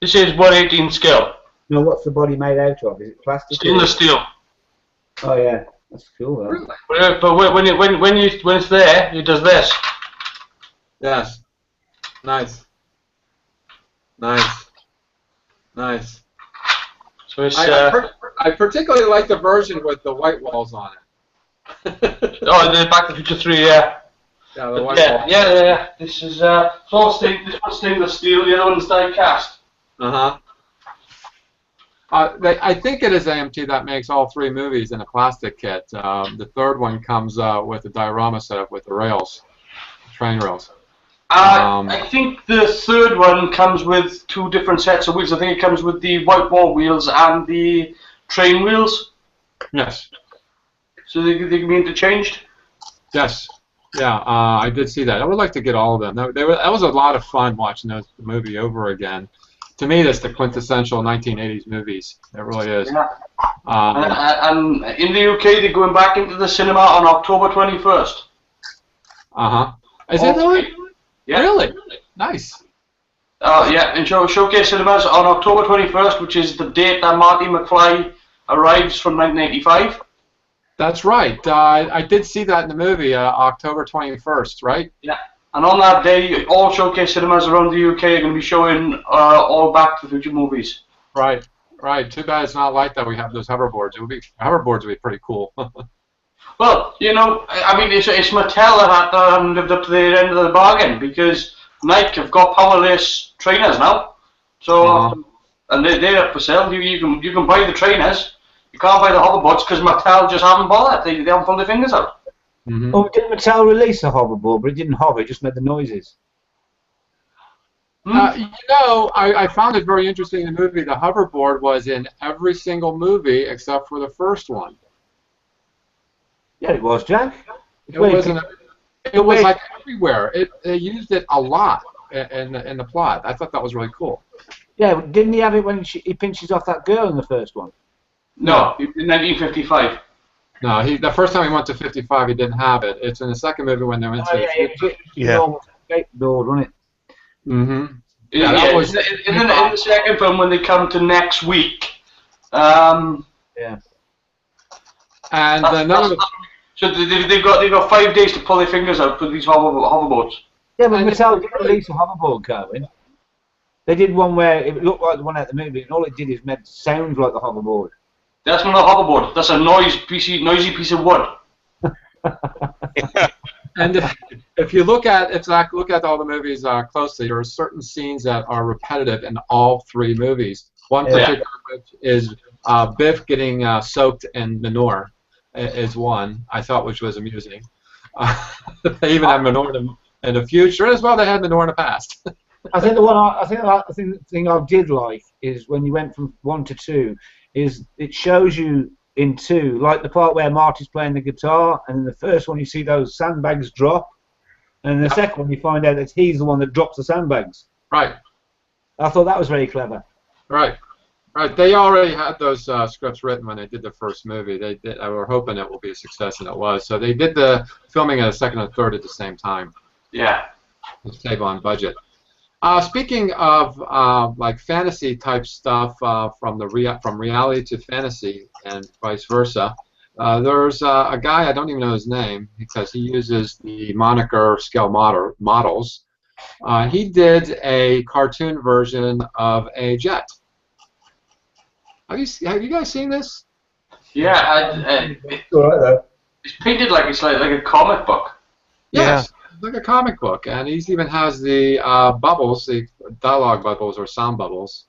Speaker 4: This is 1/18 scale.
Speaker 5: No, what's the body made out of? Is it plastic?
Speaker 4: Stainless steel.
Speaker 5: Oh yeah, that's cool. Though.
Speaker 1: Really?
Speaker 4: But when it's there, it does this.
Speaker 1: Yes. Nice. Nice. Nice.
Speaker 4: So it's
Speaker 1: I particularly like the version with the white walls on it.
Speaker 4: oh, the Back to the Future 3, yeah.
Speaker 1: Yeah, the white
Speaker 4: Yeah,
Speaker 1: walls.
Speaker 4: yeah. This is this one's stainless steel, the other one's die cast.
Speaker 1: Uh-huh. I think it is AMT that makes all 3 movies in a plastic kit. The third one comes with a diorama setup with the rails, train rails.
Speaker 4: I think the third one comes with 2 different sets of wheels. I think it comes with the white wall wheels and the train wheels.
Speaker 1: Yes.
Speaker 4: So they can be interchanged.
Speaker 1: Yes. Yeah, I did see that. I would like to get all of them. That was a lot of fun watching the movie over again. To me, that's the quintessential 1980s movies. It really is.
Speaker 4: Yeah. And in the UK, they're going back into the cinema on October 21st.
Speaker 1: Uh-huh. Is it really?
Speaker 4: Yeah.
Speaker 1: Really? Nice.
Speaker 4: Yeah, in Showcase Cinemas on October 21st, which is the date that Marty McFly arrives from 1985.
Speaker 1: That's right. I did see that in the movie, October 21st, right?
Speaker 4: Yeah. And on that day, all Showcase Cinemas around the UK are going to be showing all Back to the Future movies.
Speaker 1: Right. Right. Too bad it's not like that. We have those hoverboards. Hoverboards would be pretty cool.
Speaker 4: Well, you know, I mean, it's Mattel that haven't lived up to their end of the bargain, because Nike have got powerless trainers now. So, and they're up for sale. You can buy the trainers. You can't buy the hoverboards because Mattel just haven't bothered. They haven't pulled their fingers out.
Speaker 1: Mm-hmm.
Speaker 5: Oh, didn't Mattel release a hoverboard, but it didn't hover, it just made the noises?
Speaker 1: I found it very interesting in the movie. The hoverboard was in every single movie except for the first one.
Speaker 5: Yeah, it was, Jack.
Speaker 1: It was like everywhere. They used it a lot in the plot. I thought that was really cool.
Speaker 5: Yeah, didn't he have it when he pinches off that girl in the first one?
Speaker 4: No, in 1955.
Speaker 1: No, the first time he went to 55, he didn't have it. It's in the second movie when they went to
Speaker 5: skateboard, wasn't it?
Speaker 1: Mm-hmm.
Speaker 4: Yeah, that was in the second film when they come to next week.
Speaker 5: Yeah.
Speaker 1: And
Speaker 4: so they've got 5 days to pull their fingers out for these hoverboards.
Speaker 5: Yeah, but Mattel didn't release a hoverboard, Carwin. They did one where it looked like the one out the movie, and all it did is made sounds like the hoverboard.
Speaker 4: That's not a hoverboard. That's a noisy piece of wood.
Speaker 1: And if you look at all the movies closely, there are certain scenes that are repetitive in all 3 movies. One particular is Biff getting soaked in manure is one I thought, which was amusing. They even have manure in the future as well. They had manure in the past.
Speaker 5: I think the thing I did like is when you went from 1 to 2, is it shows you in 2, like the part where Marty's playing the guitar, and in the first one you see those sandbags drop, and in the second one you find out that he's the one that drops the sandbags.
Speaker 1: Right.
Speaker 5: I thought that was very clever.
Speaker 1: Right. Right. They already had those scripts written when they did the first movie. I were hoping it will be a success, and it was. So they did the filming of the second and third at the same time.
Speaker 4: Yeah.
Speaker 1: To save on budget. Speaking of like fantasy type stuff from reality to fantasy and vice versa, there's a guy, I don't even know his name because he uses the moniker Scale Models. He did a cartoon version of a jet. Have you guys seen this?
Speaker 4: Yeah, it's painted like it's like a comic book.
Speaker 1: Yes. Like a comic book, and he even has the bubbles, the dialogue bubbles or sound bubbles,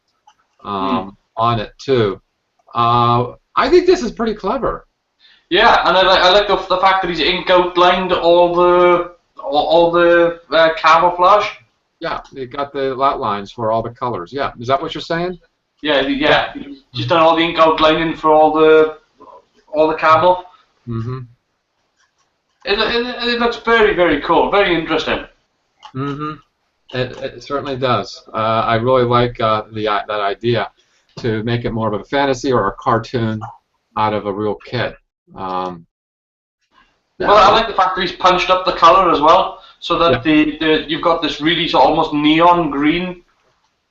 Speaker 1: on it too. I think this is pretty clever.
Speaker 4: Yeah, and I like the fact that he's ink outlined all the camouflage.
Speaker 1: Yeah, they got the outlines for all the colors. Yeah, is that what you're saying?
Speaker 4: Yeah. He's done all the ink outlining for all the camo.
Speaker 1: Mm-hmm.
Speaker 4: It looks very, very cool, very interesting.
Speaker 1: Mm-hmm. It certainly does. I really like that idea to make it more of a fantasy or a cartoon out of a real kit.
Speaker 4: Well, I like the fact that he's punched up the color as well. so that you've got this really so almost neon green.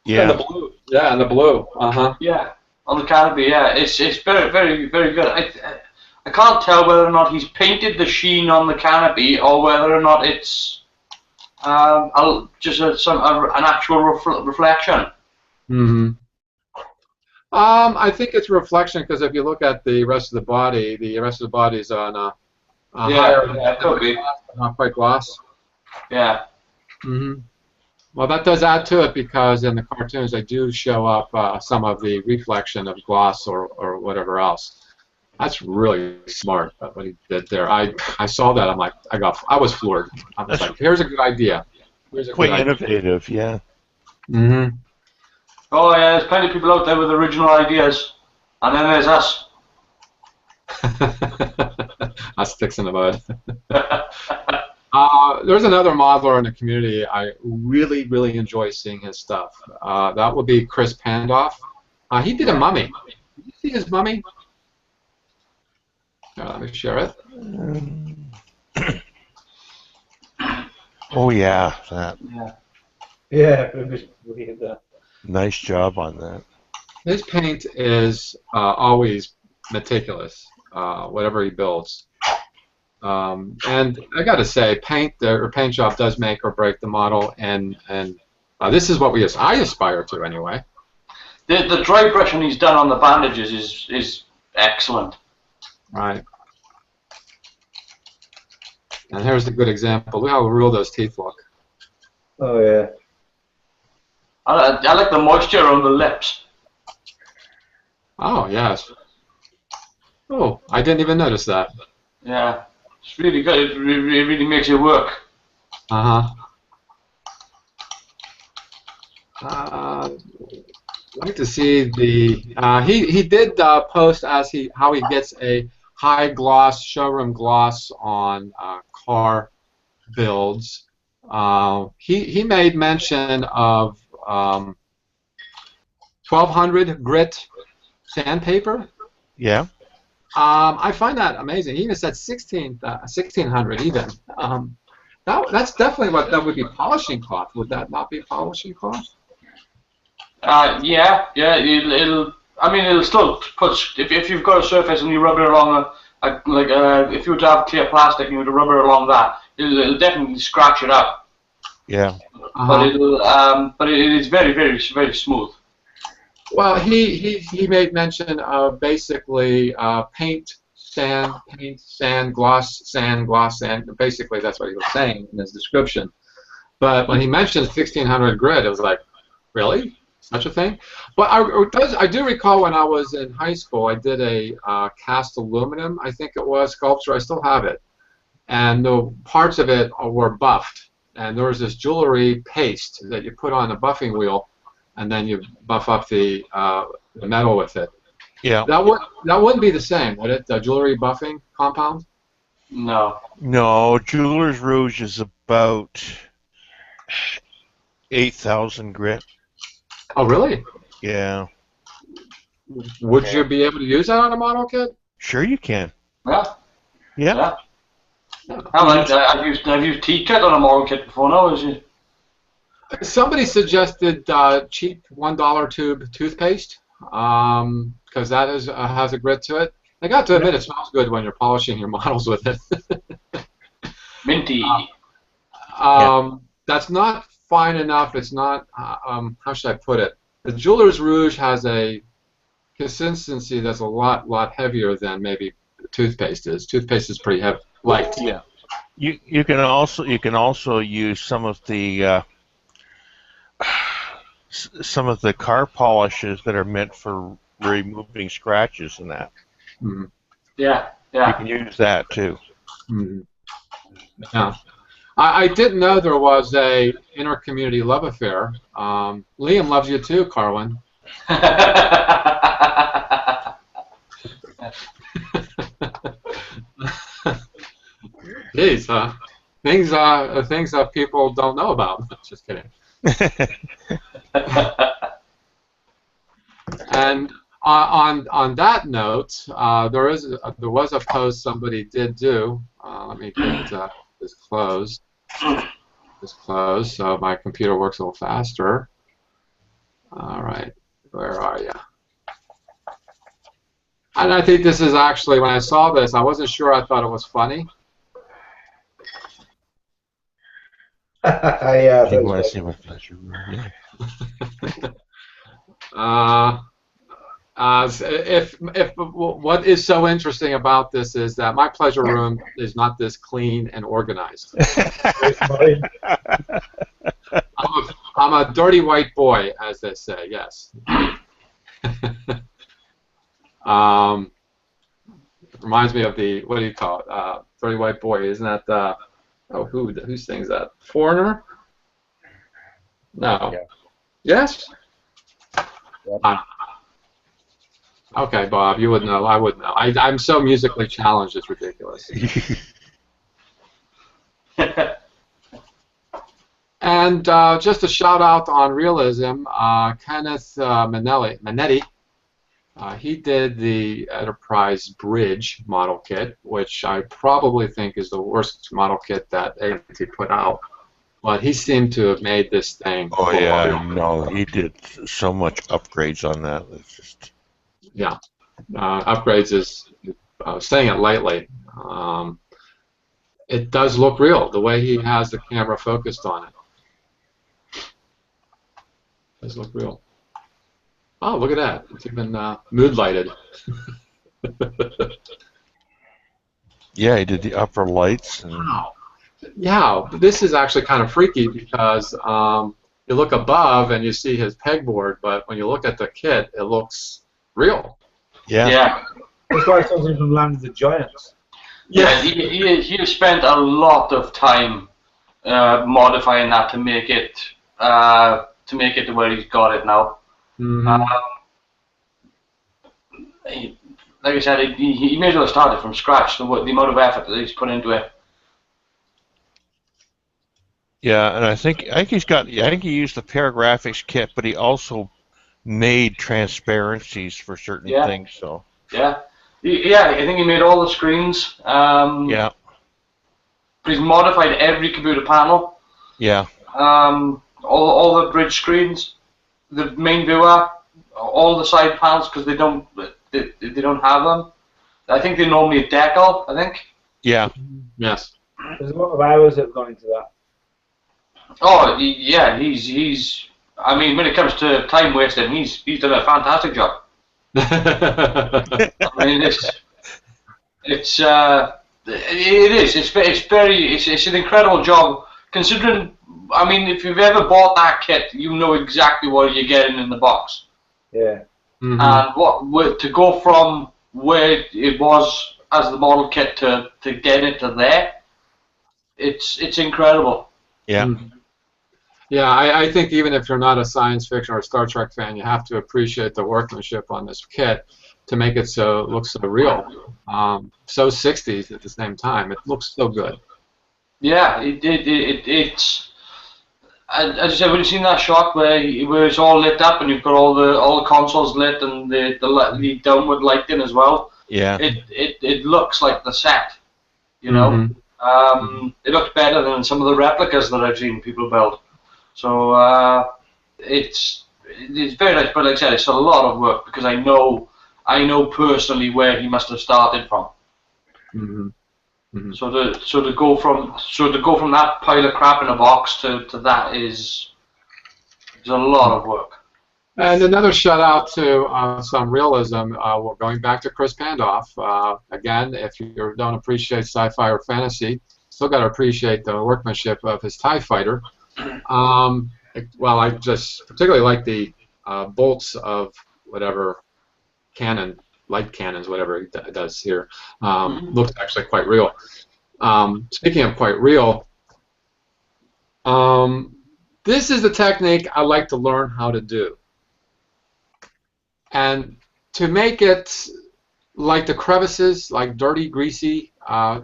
Speaker 1: Yeah, and the blue. Yeah, and the blue.
Speaker 4: Yeah, on the canopy. Yeah, it's very very very good. I can't tell whether or not he's painted the sheen on the canopy or whether or not it's just an actual reflection.
Speaker 1: Mm-hmm. I think it's reflection because if you look at the rest of the body is on a higher,
Speaker 4: it could be.
Speaker 1: not quite gloss.
Speaker 4: Yeah.
Speaker 1: Mm-hmm. Well, that does add to it because in the cartoons they do show up some of the reflection of gloss or whatever else. That's really smart what he did there. I saw that. I'm like, I was floored. I was like, here's a good idea.
Speaker 2: Quite innovative, yeah.
Speaker 1: Mm-hmm.
Speaker 4: Oh yeah, there's plenty of people out there with original ideas, and then there's us.
Speaker 1: Us sticks in the mud. There's another modeler in the community. I really, really enjoy seeing his stuff. That would be Chris Pandoff. He did a mummy. Did you see his mummy? Let me share it.
Speaker 2: Oh yeah, that.
Speaker 5: Yeah, it was weird.
Speaker 2: Nice job on that.
Speaker 1: His paint is always meticulous, whatever he builds. And I got to say, paint job does make or break the model, and this is what I aspire to anyway.
Speaker 4: The dry brushing he's done on the bandages is excellent.
Speaker 1: Right. And here's a good example. Look how real those teeth look.
Speaker 5: Oh yeah.
Speaker 4: I like the moisture on the lips.
Speaker 1: Oh yes. Oh, I didn't even notice that.
Speaker 4: Yeah, it's really good. It really makes it work.
Speaker 1: I'd like to see the. He did post how he gets a high gloss showroom gloss on car builds. He made mention of 1200 grit sandpaper.
Speaker 2: Yeah.
Speaker 1: I find that amazing. He even said 1600 even. That's definitely what that would be polishing cloth. Would that not be polishing cloth?
Speaker 4: Yeah. It'll still put if you've got a surface and you rub it along if you were to have clear plastic and you were to rub it along that, it'll definitely scratch it up.
Speaker 2: Yeah.
Speaker 4: But it is very very very smooth.
Speaker 1: Well, he made mention of basically paint, sand, gloss, sand. Basically, that's what he was saying in his description. But when he mentioned 1600 grit, it was like, really? Such a thing? But I do recall when I was in high school, I did a cast aluminum, I think it was, sculpture. I still have it. And the parts of it were buffed. And there was this jewelry paste that you put on a buffing wheel, and then you buff up the metal with it.
Speaker 2: Yeah.
Speaker 1: That wouldn't be the same, would it? The jewelry buffing compound?
Speaker 4: No.
Speaker 2: No, Jeweler's Rouge is about 8,000 grit.
Speaker 1: Oh, really?
Speaker 2: Yeah.
Speaker 1: Would you be able to use that on a model kit?
Speaker 2: Sure you can.
Speaker 4: Yeah.
Speaker 2: Yeah.
Speaker 4: I've used T-kit on a model kit before now, is it?
Speaker 1: Somebody suggested cheap $1 tube toothpaste because that has a grit to it. I got to admit, it smells good when you're polishing your models with it.
Speaker 4: Minty.
Speaker 1: That's not fine enough. It's not. How should I put it? The Jeweler's Rouge has a consistency that's a lot heavier than maybe toothpaste is. Toothpaste is pretty heavy, light.
Speaker 2: Yeah. You can also use some of the car polishes that are meant for removing scratches and that.
Speaker 1: Mm-hmm.
Speaker 4: Yeah.
Speaker 2: You can use that too.
Speaker 1: Mm-hmm. Yeah. I didn't know there was a inter-community love affair. Liam loves you too, Carwin. Jeez, things that people don't know about. Just kidding. And on that note, there was a post somebody did do. Let me get this closed. Just close so my computer works a little faster. All right, where are you? And I think this is actually, when I saw this, I wasn't sure. I thought it was funny.
Speaker 5: Yeah,
Speaker 2: Do you want to see my pleasure room? Yeah.
Speaker 1: If what is so interesting about this is that my pleasure room is not this clean and organized. I'm a dirty white boy, as they say. Yes. It reminds me of the, what do you call it? Dirty white boy. Isn't that who sings that? Foreigner? No.
Speaker 6: Yeah.
Speaker 1: Yes.
Speaker 6: Yep.
Speaker 1: Okay, Bob, you would know. I would know. I'm so musically challenged, it's ridiculous. And just a shout out on realism, Kenneth Manetti, he did the Enterprise Bridge model kit, which I probably think is the worst model kit that AT&T put out. But he seemed to have made this thing.
Speaker 2: Oh yeah, no, he did so much upgrades on that. It's just
Speaker 1: yeah, upgrades is saying it lightly. It does look real the way he has the camera focused on it. It does look real. Oh, look at that! It's even mood lighted.
Speaker 2: yeah, he did the upper lights. And
Speaker 1: Wow. Yeah, this is actually kind of freaky because you look above and you see his pegboard, but when you look at the kit, it looks real.
Speaker 2: yeah.
Speaker 4: Yeah.
Speaker 5: It's like something from Land of the Giants.
Speaker 4: Yeah, he spent a lot of time modifying that to make it to where he's got it now.
Speaker 1: Mm-hmm.
Speaker 4: Like I said, he may as well have started from scratch. The amount of effort that he's put into it.
Speaker 2: Yeah, and I think he's got. I think he used the Paragraphics kit, but he also made transparencies for certain things. So
Speaker 4: yeah, I think he made all the screens.
Speaker 2: yeah,
Speaker 4: but he's modified every computer panel.
Speaker 2: yeah,
Speaker 4: all the bridge screens, the main viewer, all the side panels because they don't have them. I think they normally decal. I think.
Speaker 2: yeah.
Speaker 1: Yes.
Speaker 5: There's a lot of hours that have gone into that.
Speaker 4: Oh yeah, he's. I mean, when it comes to time wasting, he's done a fantastic job. I mean, it's an incredible job considering. I mean, if you've ever bought that kit, you know exactly what you're getting in the box.
Speaker 5: Yeah.
Speaker 1: Mm-hmm.
Speaker 4: And to go from where it was as the model kit to get it to there, it's incredible.
Speaker 2: Yeah.
Speaker 1: Mm-hmm. Yeah, I think even if you're not a science fiction or a Star Trek fan, you have to appreciate the workmanship on this kit to make it so it looks so real. So 60s at the same time. It looks so good.
Speaker 4: Yeah, it's. As I said, when you've seen that shot where it's all lit up and you've got all the consoles lit and the downward lighting as well.
Speaker 2: Yeah.
Speaker 4: It looks like the set, you know.
Speaker 1: Mm-hmm.
Speaker 4: It looks better than some of the replicas that I've seen people build. So it's very nice, but like I said, it's a lot of work because I know personally where he must have started from.
Speaker 1: Mm-hmm. Mm-hmm.
Speaker 4: So to go from that pile of crap in a box to that is a lot of work.
Speaker 1: And another shout out to some realism. Going back to Chris Pandoff again. If you don't appreciate sci-fi or fantasy, still got to appreciate the workmanship of his TIE fighter. Well, I just particularly like the bolts of whatever cannon, light cannons, whatever he does here. Looks actually quite real. Speaking of quite real, this is the technique I like to learn how to do. And to make it like the crevices, like dirty, greasy.
Speaker 4: I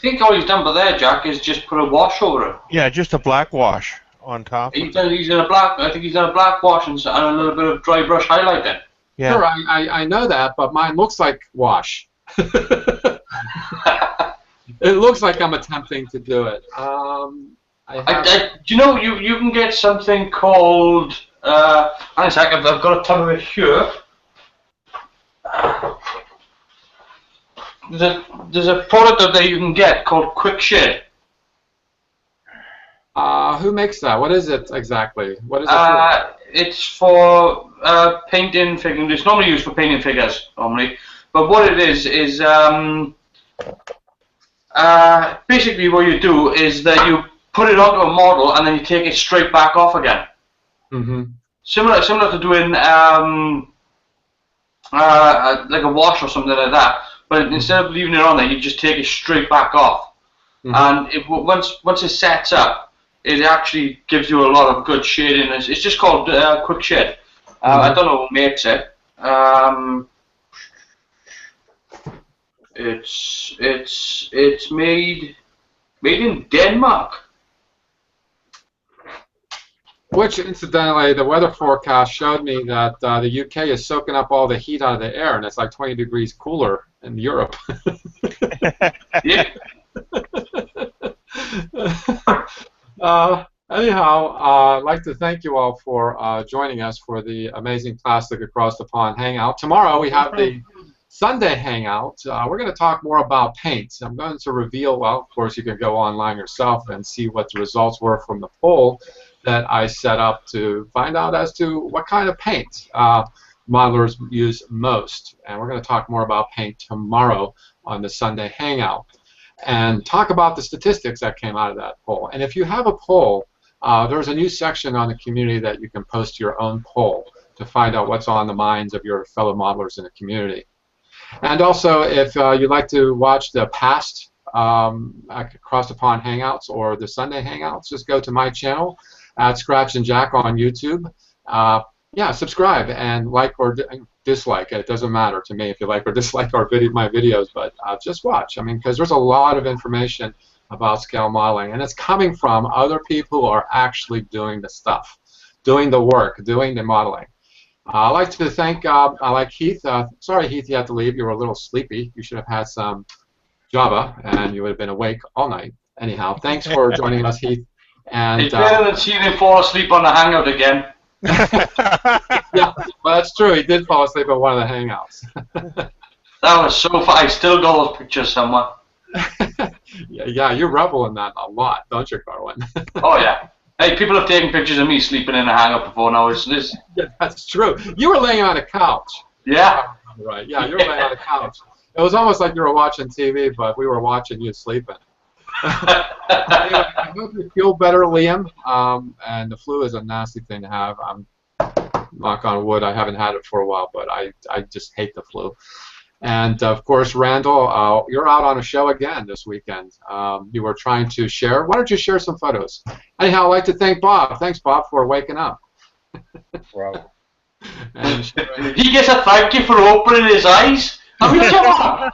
Speaker 4: think all he's done by there, Jack, is just put a wash over it.
Speaker 2: Yeah, just a black wash on top.
Speaker 4: I think he's done a black wash and a little bit of dry brush highlight then.
Speaker 2: Yeah.
Speaker 1: Sure, I know that, but mine looks like wash. It looks like I'm attempting to do it.
Speaker 4: Do you know you can get something called? Hang on a second, I've got a ton of it here. There's a product out there you can get called Quick Shed.
Speaker 1: Who makes that? What is it exactly? What is it for?
Speaker 4: It's for painting figures. It's normally used for painting figures, normally. But what it is basically what you do is that you put it onto a model and then you take it straight back off again.
Speaker 1: Mm-hmm.
Speaker 4: Similar to doing like a wash or something like that. But instead of leaving it on there, you just take it straight back off. Mm-hmm. And once it sets up, it actually gives you a lot of good shading. It's just called Quick Shed. I don't know who makes it. It's made in Denmark.
Speaker 1: Which, incidentally, the weather forecast showed me that the UK is soaking up all the heat out of the air, and it's like 20 degrees cooler in Europe.
Speaker 4: Yeah.
Speaker 1: Anyhow, I'd like to thank you all for joining us for the Amazing Plastic Across the Pond Hangout. Tomorrow we have the Sunday Hangout. We're going to talk more about paint. I'm going to reveal, well, of course, you can go online yourself and see what the results were from the poll that I set up to find out as to what kind of paint modelers use most. And we're going to talk more about paint tomorrow on the Sunday Hangout and talk about the statistics that came out of that poll. And if you have a poll, there's a new section on the community that you can post your own poll to find out what's on the minds of your fellow modelers in the community. And also, if you'd like to watch the past Across the Pond Hangouts or the Sunday Hangouts, just go to my channel at Scratch and Jack on YouTube. Yeah, subscribe and like or dislike. It doesn't matter to me if you like or dislike my videos, but just watch. I mean, because there's a lot of information about scale modeling, and it's coming from other people who are actually doing the stuff, doing the work, doing the modeling. I'd like to thank, Heath. Sorry, Heath, you had to leave. You were a little sleepy. You should have had some Java, and you would have been awake all night. Anyhow, thanks for joining us, Heath. And
Speaker 4: it's better than seeing him fall asleep on the Hangout again.
Speaker 1: Yeah, well, that's true. He did fall asleep at one of the Hangouts.
Speaker 4: That was so fun. I still got those pictures somewhere.
Speaker 1: Yeah, you revel in that a lot, don't you, Carwin?
Speaker 4: Oh, yeah. Hey, people have taken pictures of me sleeping in a Hangout before now.
Speaker 1: Yeah, that's true. You were laying on a couch.
Speaker 4: Yeah.
Speaker 1: Right, yeah, you were laying on a couch. It was almost like you were watching TV, but we were watching you sleeping. Anyway, I hope you feel better, Liam. And the flu is a nasty thing to have. Knock on wood, I haven't had it for a while, but I just hate the flu. And of course, Randall, you're out on a show again this weekend. You were trying to share. Why don't you share some photos? Anyhow, I'd like to thank Bob. Thanks, Bob, for waking up.
Speaker 6: Wow.
Speaker 1: And
Speaker 4: he gets a thank you for opening his eyes. I mean, come on.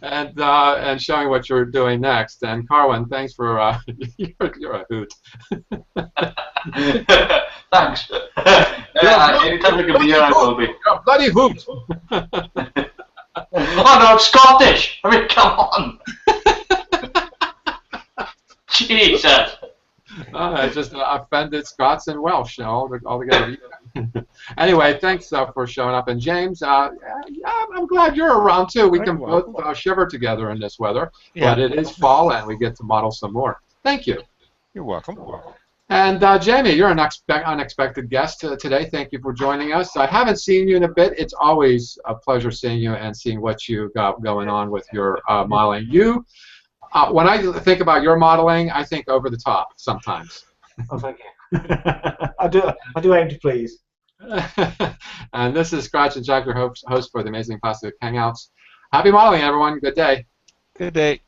Speaker 1: and showing what you're doing next. And Carwin, thanks for you're a hoot.
Speaker 4: Thanks. Anytime I can be here, I will be.
Speaker 1: You're a bloody hoot.
Speaker 4: Oh no, it's Scottish. I mean, come on. Jesus.
Speaker 1: I just offended Scots and Welsh all together. Anyway, thanks for showing up. And James, I'm glad you're around too. We can both shiver together in this weather. Yeah. But it is fall, and we get to model some more. Thank you.
Speaker 2: You're welcome.
Speaker 1: And Jamie, you're an unexpected guest today. Thank you for joining us. I haven't seen you in a bit. It's always a pleasure seeing you and seeing what you got going on with your modeling. When I think about your modeling, I think over the top sometimes.
Speaker 5: Oh, thank you. I do aim to please.
Speaker 1: And this is Scratch and Jack, your host for the Amazing Plastic Hangouts. Happy modeling, everyone. Good day.
Speaker 2: Good day.